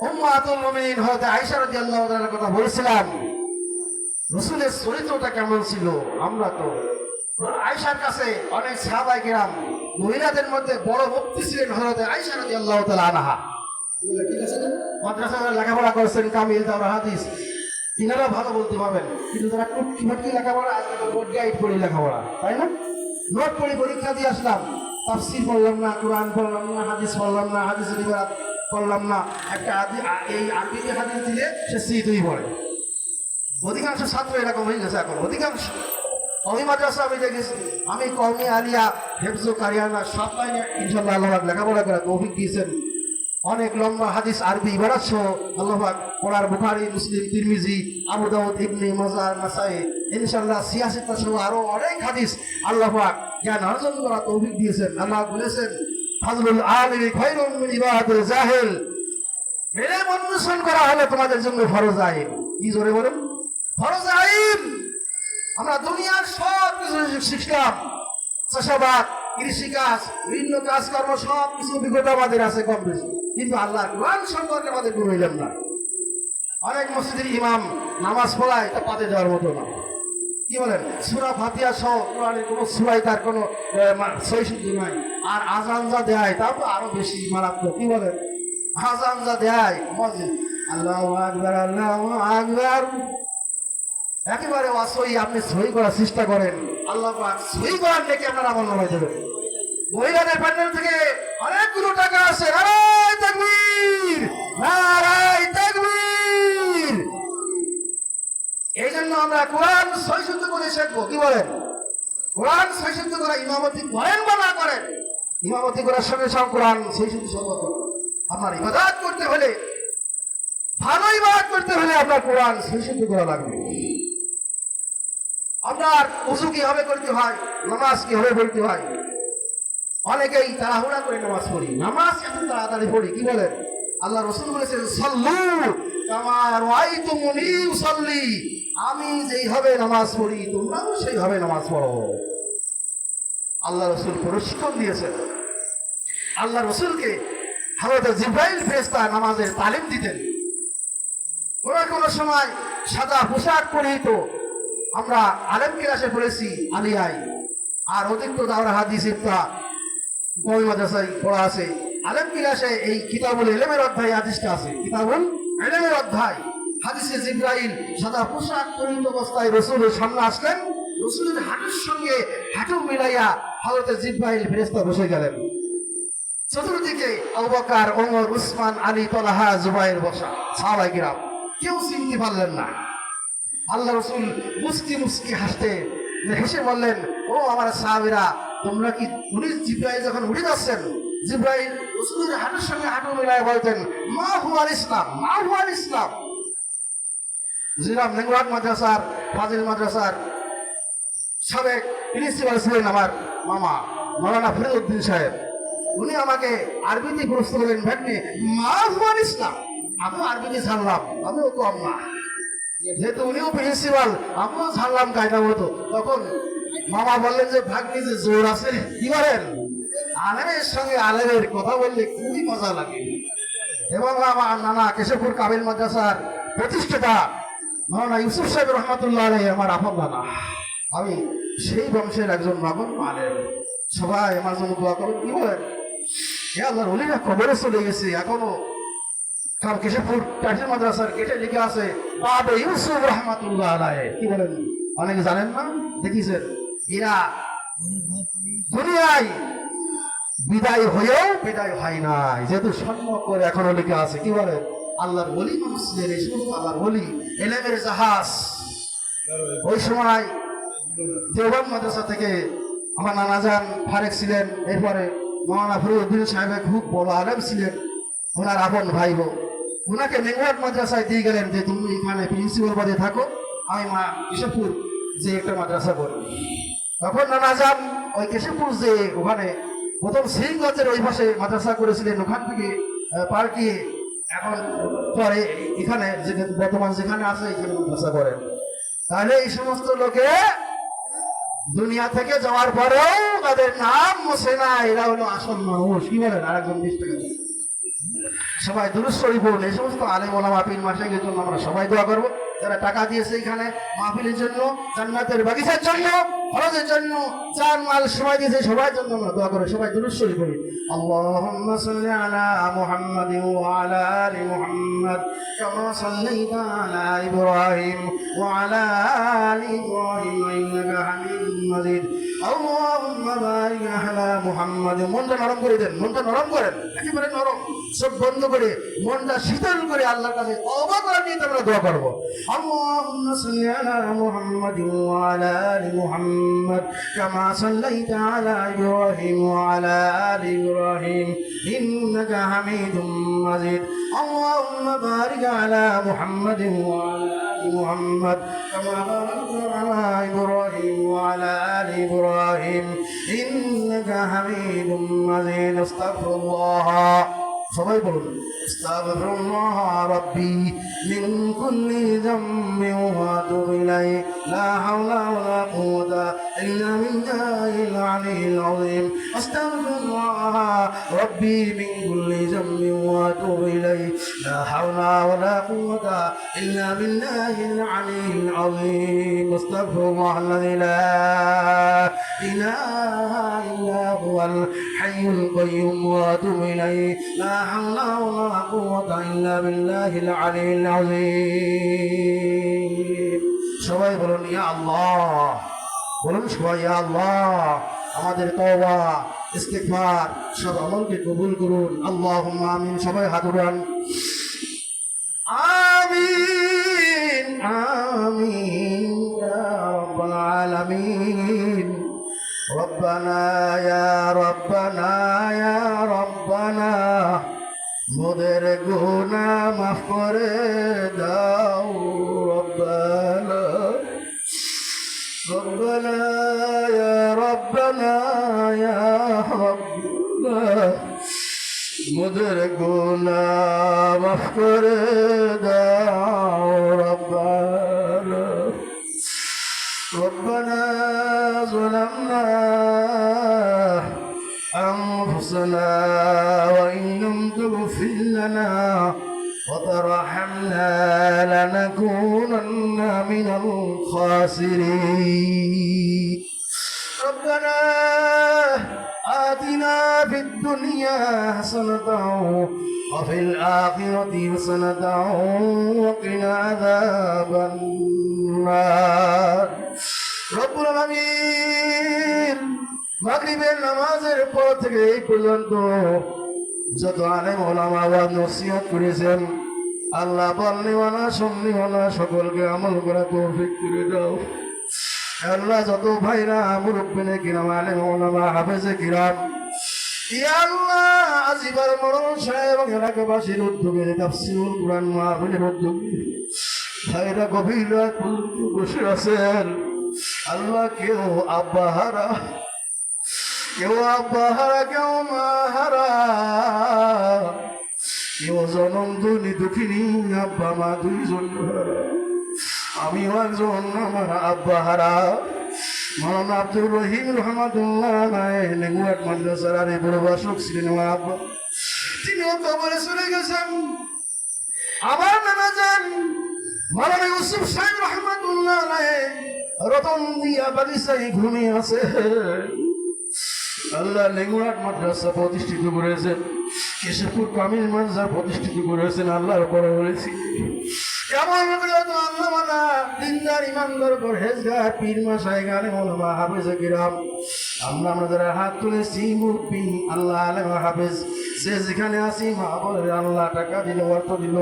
উম্মাতুল মুমিনিন হযরত আয়েশা রাদিয়াল্লাহু তাআলার কথা বলেছিলাম, রাসূলের চরিত্রটা কেমন ছিল। আমরা তো আয়েশার কাছে অনেক সাহাবায়ে কেরাম, মহিলাদের মধ্যে বড় মুফতি ছিলেন হযরত আয়েশা রাদিয়াল্লাহু তাআলা আনহা। ঠিক আছে না, মাদ্রাসায় লেখাপড়া করেছেন, কামিল দাওরা হাদিস, তিনারা ভালো বলতে পারবেন, কিন্তু তারা টুকটাকি লেখাপড়া, আজকে তো বোর্ড গাইড পড়ি লেখাপড়া, তাই না? নোট পড়ি পরীক্ষা দিয়ে আসলাম, তাফসীর পড়লাম না, কোরআন পড়লাম না, হাদিস পড়লাম না, হাদিসের ইবারত পড়লাম না, একটা এই আরবিতে হাদিস দিলে সে সিতুই পড়ে। অধিকাংশ ছাত্র এরকম হয়ে গেছে এখন, অধিকাংশ। কমি মাদ্রাসা আমি দেখেছি, আমি কমি আলিয়া হেফজু কারিয়ানা সব লাইনে ইনশাআল্লাহ আল্লাহ লেখাপড়া করে তৌফিক দিয়েছেন। অনেক লম্বা হাদিস আরবি ইবারত সহ আল্লাহ পাক পড়ার বুখারী, মুসলিম, তিরমিজি, আবু দাউদ, ইবনে মাজাহ, নাসাঈ, ইনশাআল্লাহ সিয়াসিতা সহ আরো অনেক হাদিস আল্লাহ পাক জ্ঞান অর্জন করা তৌফিক দিয়েছেন। আল্লাহ বলেছেন ফাজলুল আলিমি খায়রুম মিন ইবাদাতিল জাহিল। ইলম অন্বেষণ করা হলো তোমাদের জন্য ফরজ আইন। কি জোরে বলেন? ফরজ আইন। আমরা দুনিয়ার সব কিছু শিখলাম, চাষাবাদ, কৃষিকাজ, বিভিন্ন কাজকর্ম সব কিছু অভিজ্ঞতা আমাদের আছে কম বেশি, কিন্তু আল্লাহ কোরআন সম্পর্কে আমাদের কোনো ইলম না। অনেক মসজিদের ইমাম নামাজ পড়ায় তা পাতে দেওয়ার মতো না। কি বলেন? সূরা ফাতিহা সহ কোরআনের কোনো সূরায় তার কোনো সহিষ্ণু নাই। আর আজান যা দেয় তাও তো আরো বেশি মারাত্মক। কি বলেন? আজান যা দেয় মসজিদ, আল্লাহু আকবার, আল্লাহু আকবার, একেবারে অসই। আপনি সহি করার চেষ্টা করেন, আল্লাহ পাক সহি করার নেকি আপনার আমল নামায় দেবেন। মহিলাদের প্যান্ডেল থেকে অনেকগুলো টাকা আছে, নারায়ে তাকবীর, নারায়ে তাকবীর। এই জন্য আমরা কোরআন সহিশুদ্ধ করে শিখবো। কি বলেন? কোরআন সহিশুদ্ধ করা, ইমামতি করেন বা না করেন, ইমামতি করার সঙ্গে সঙ্গে কোরআন সহিশুদ্ধ সম্পর্ক। আপনার ইবাদত করতে হলে, ভালো ইবাদত করতে হলে আপনার কোরআন সহিশুদ্ধ করা লাগবে। আপনার উযু কিভাবে করতে হয়, নামাজ কিভাবে পড়তে হয়। অনেকেই তাড়াহুড়া করে নামাজ পড়ি, নামাজ এত তাড়াতাড়ি পড়ি। কি বলেন? আল্লাহ রাসূল বলেছেন সাল্লু কামা রাআইতুমুনি উসাল্লি, আমি যেইভাবে নামাজ পড়ি তোমরাও সেইভাবে নামাজ পড়ো। আল্লাহ রাসূল প্রশিক্ষণ দিয়েছেন। আল্লাহ রাসূলকে হযরত জিবরাইল ফেরেশতা নামাজের তালিম দিতেন। কোনো সময় সাদা পোশাক পরিহিত, আমরা আলেম ক্লাসে পড়েছি আলিয়ায়, আর অতিরিক্ত দাওরা হাদিস ইফতা কওমি মাদ্রাসায় পড়া আছে। আলেম ক্লাসে এই কিতাবুল ইলমের অধ্যায় হাদিসটা আছে, কিতাবুল ইলমের অধ্যায় হাদিসে জিবরাইল সাদা পোশাক পরিহিত অবস্থায় রাসূলের সামনে আসলেন। রাসূলের হাঁটুর সঙ্গে হাঁটু মিলাইয়া হযরত জিবরাইল ফেরেশতা বসে গেলেন। চতুর্দিকে আবু বকর, ওমর, উসমান, আলী, তালহা, জুবাইর বসা, সাহাবায়ে কিরাম। কেউ চিনতে পারলেন না। আল্লাহ রাসূল মুস্কি মুস্কি হাসতে হেসে বললেন, ও আমার সাহাবীরা, তোমরা কি জিবরাইল যখন উঠে যাচ্ছেন, জিবরাইল রাসূলের হাঁটুর সঙ্গে হাঁটু মিলায় বলতেন মা হুয়াল ইসলাম, মা হুয়াল ইসলাম। জিরাম নেংরাট মাদ্রাসার, ফাজিল মাদ্রাসার সাবেক প্রিন্সিপাল ছিলেন আমার মামা মাওলানা ফরিদউদ্দিন সাহেব। উনি আমাকে আরবিতে প্রশ্ন করলেন, ভাগ্নে মা হুয়াল ইসলাম। আমি আরবিতে ছাড়লাম, আমিও কম না, যেহেতু উনিও প্রিন্সিপাল আমিও ছাড়লাম কায়দা মতো। তখন মামা বললেন যে ভাগ্নি যে জোর আছে। কি বলেন? আলেমের সঙ্গে আলেমের কথা বললে খুবই মজা লাগে। এবং আমার নানা কেশবপুর কামিল মাদ্রাসার প্রতিষ্ঠাতা মাওলানা ইউসুফ সাহেব রহমাতুল্লাহ আলাইহি আমার আপন নানা। আমি সেই বংশের একজন নগণ্য আলেম। সবাই আমার জন্য দোয়া করুন। কি বলেন? হে আল্লাহর ওলিরা কবরে চলে গেছে, এখনো কারণ কেশবপুর কাঠির মাদ্রাসার গেটে লিখে আছে বাবে ইউসুফ রহমাতুল্লাহ আলাইহি। কি বলেন? অনেকে জানেন না, দেখিছেন। এরা দুনিয়ায় বিদায় হয়েও বিদায় হয় নাই, যেহেতু স্বর্ণ করে এখনো লিখে আছে। কি বলেন? আল্লাহর ওলি মানুষ ছিলেন, এই সমস্ত আল্লাহর ওলি, ইলমের জাহাজ। ওই সময় দেওবন্দ মাদ্রাসা থেকে আমার নানাজান ফারেক ছিলেন। এরপরে মাওলানা ফরিদউদ্দিন সাহেব খুব বড় আলেম ছিলেন। ওনার আপন ভাই বোন ওনাকে নেংরাট মাদ্রাসায় দিয়ে গেলেন যে তুমি এখানে প্রিন্সিপাল পদে থাকো, আমি মা কেশবপুর যে একটা মাদ্রাসা করি। তখন নানা যান ওই কেশবপুর যে ওখানে প্রথম সিংগঞ্জের ওই পাশে মাদ্রাসা করেছিলেন, ওখান থেকে পাল্টিয়ে এখন পরে এখানে বর্তমান যেখানে আছে এখানে মাদ্রাসা করেন। তাহলে এই সমস্ত লোকে দুনিয়া থেকে যাওয়ার পরেও তাদের নাম মোছে না, এরা হলো আসল মানুষ। কি বলেন? আরেকজন 20 টাকা সবাই দুরূদ শরীফ পড়ুন। এই সমস্ত আলেম ওলামা পীর মাশায়েখের জন্য আমরা সবাই দোয়া করবো, যারা টাকা দিয়েছে এখানে মাহফিলের জন্য, জান্নাতের বাগিচার জন্য, ফরজের জন্য, চার মাল সময় দিয়েছে, সবার জন্য আমরা দোয়া করি। সবাই দুরূদ শরীফ পড়ি। আল্লাহুম্মা সাল্লি আলা মুহাম্মাদিন ওয়া আলা আলি মুহাম্মাদ কামা সাল্লাইতা আলা ইব্রাহিম ওয়া আলা আলি ইব্রাহিম ইন্নাকা হামিদুম মাজিদ। আল্লাহুম্মা বারিক আলা মুহাম্মাদ। মনটা নরম করে দেন, মনটা নরম করেন, একেবারে নরম, সব বন্ধ করে মনটা শীতল করে আল্লাহর কাছে তওবা করে নিয়ে আমরা দোয়া করব। আল্লাহুম্মা সাল্লি আলা মুহাম্মাদ ওয়া আলা আলি মুহাম্মাদ কামা সাল্লাইতা আলা ইব্রাহিম ওয়া আলা আলি ইব্রাহিম ইন্নাকা হামিদুম মাজিদ। আল্লাহুম্মা বারিক আলা মুহাম্মাদ ওয়া আলা আলি মুহাম্মাদ কামা বারাকতা আলা ইব্রাহিম ওয়া আলা আলি ইব্রাহিম ইন্নাকা হামিদুম মাজিদ। আস্তাগফিরুল্লাহ। সবাই বলুন আস্তাগফিরুল্লাহ রাব্বি মিন কুল্লি যামবিন ওয়া আতুবু ইলাইহি লা হাওলা ওয়ালা কুওয়াতা ইল্লা বিল্লাহিল আলিয়্যিল আযীম। আস্তাগফিরুল্লাহ রাব্বি মিন কুল্লি যামবিন ওয়া আতুবু ইলাইহি লা হাওলা ওয়ালা কুওয়াতা ইল্লা বিল্লাহিল আলিয়্যিল আযীম। আস্তাগফিরুল্লাহ আল্লাযী লা ইলাহা ইল্লা হুয়াল হাইয়ুল কাইয়্যুম ওয়া আতুবু ইলাইহি লা হাওলা ওয়ালা কুওয়াতা ইল্লা বিল্লাহিল আলিয়্যিল আযীম। সবাই বলুন ইয়া আল্লাহ, বলুন সবাই ইয়া আল্লাহ। আমাদের তওবা ইস্তিগফার সব আমলকে কবুল করুন। আল্লাহুম্মা আমিন। সবাই হাত উঠান। আমিন আমিন ইয়া রাব্বাল আলামিন। রব্বানা ইয়া রব্বানা ইয়া রব্বানা মোদের গুনাহ মাফ করে দাও রব্বানা। রব্বানা ইয়া রব্বানা ইয়া রব্বানা মোদের গুনাহ মাফ করে দাও রব্বানা। ربنا ظلمنا أنفسنا وإن لم تغفر لنا وترحمنا لنكونن من الخاسرين. ربنا آتنا في الدنيا حسنة وفي الآخرة حسنة وقنا عذاب النار. রব্বুল আলামিন মাগরিবের নামাজের পর থেকে এই পর্যন্ত যত আলেম ওলামা ওয়াজ নসিহত করেছেন, আল্লাহ বলনিওয়ালা শুননিওয়ালা সকলকে আমল করা তৌফিক করে দাও। আল্লাহ যত ভাইরা মুরব্বিনে কিরাম আলেম ওলামা হাফেজে কিরাম, ইয়া আল্লাহ আজিবার মরণ সাহেব এবং এলাকাবাসীর উদ্যোগে তাফসীরুল কুরআন মাহফিলের উদ্যোগে ভাইরা গভীর রাত পর্যন্ত বসে আছেন। আল্লাহ কেউ আব্বা হারা, কেউ কেউ মা হারা, কেউ জনম দুনি দুঃখিনী, আব্বা মা দুইজন হারা। আমিও একজন, আমার আব্বা হারা। মৌলানা আব্দুর রহিম রহমাতুল্লাহ নেগুয়াট মাদ্রাসার আরে বড় বাসক ছিলেন আমার আব্বা। তিনিও কবরে চলে গেছেন। আমার নানা যান মৌলানা ইউসুফ সাহেব রহমাতুল্লাহ রতন দিয়া বাগিচায় ঘুমিয়ে আছে। আল্লাহ নেগুয়াট মাদ্রাসা প্রতিষ্ঠিত করেছেন, কেশবপুর কামিল মাদ্রাসা প্রতিষ্ঠিত করেছেন। আল্লাহর পরে বলেছি কেমন করে তো আল্লাহ মানা দিনদার ইমানদার পরহেজগার পীর মাশায়েখ আলেম ওলামা হাফেজ কিরাম, আমরা যারা হাত তুলেছি মুরব্বি আল্লাহ আলেম হাফেজ যে যেখানে আছি মা বলে আল্লাহ টাকা দিল অর্থ দিল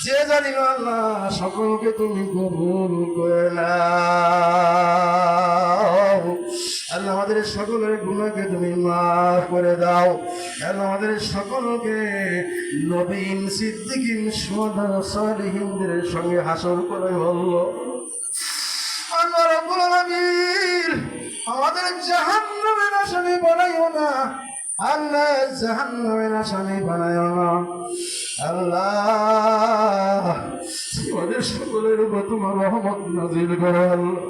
যে যা দিল আল্লাহ সকলকে তুমি কবুল করে নাও। আল্লাহ আমাদের সকলের গুনাহকে তুমি মাফ করে দাও। আমাদের সকলকে নবীন সিদ্দিকিন শুহাদা সালিহিনদের সঙ্গে হাসর করে বলল আল্লাহ রাব্বুল আলামিন আমাদের জাহান্নামের আসামি বানাইও না আল্লাহ জাহান্নামের আসামি বানাইও না আল্লাহ আমাদের সকলের উপর তোমার রহমত নাযিল করো আল্লাহ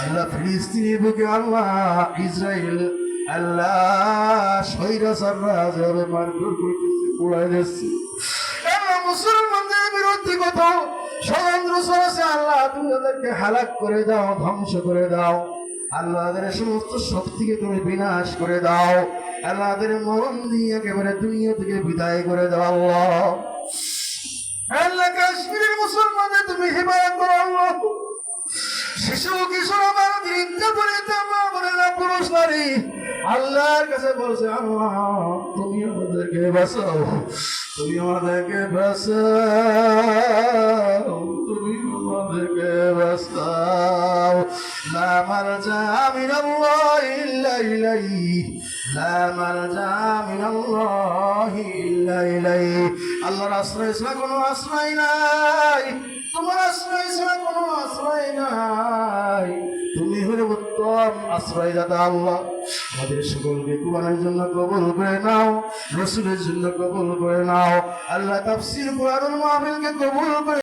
আল্লাহ ফিলিস্তিনের বুকে আল্লাহ ইসরায়েল আল্লাহ স্বৈরাচাররা যেভাবে মারধর করতেছে পোড়াই দিচ্ছে আল্লাহ মুসলমানদের বিরুদ্ধে কত ষড়যন্ত্র চলেছে আল্লাহ তুমি তাদেরকে হালাক করে দাও ধ্বংস করে দাও আল্লাহ তাদের সমস্ত শক্তিকে তুমি বিনাশ করে দাও আল্লাহ তাদের মরণ দিয়ে একেবারে দুনিয়া থেকে বিদায় করে দাও আল্লাহ আল্লাহ কাশ্মীরের মুসলমানদের তুমি হেফাজত করো আল্লাহ শিশু কিশোর আমার পুরুষ নারী আল্লাহর কাছে বলছে আল্লাহ তুমি আমাদেরকে বাঁচাও তুমি আমাদেরকে বাঁচাও তুমি আমাদেরকে বাঁচাও লা মালজা মিনাল্লাহি ইল্লা ইলাইহি লা মালজা মিনাল্লাহি ইল্লা ইলাইহি আল্লাহর আশ্রয় ছাড়া কোনো আশ্রয় নাই তোমার আশ্রয় ছাড়া কোনো আশ্রয় নাই তুমি হলে উত্তম আশ্রয়দাতা আল্লাহ আমাদের সকলকে কুরবানের জন্য কবুল করে নাও রাসূলের জন্য কবুল করে নাও আল্লাহ তাফসীর কোরআনুল মাহফিলকে কবুল করে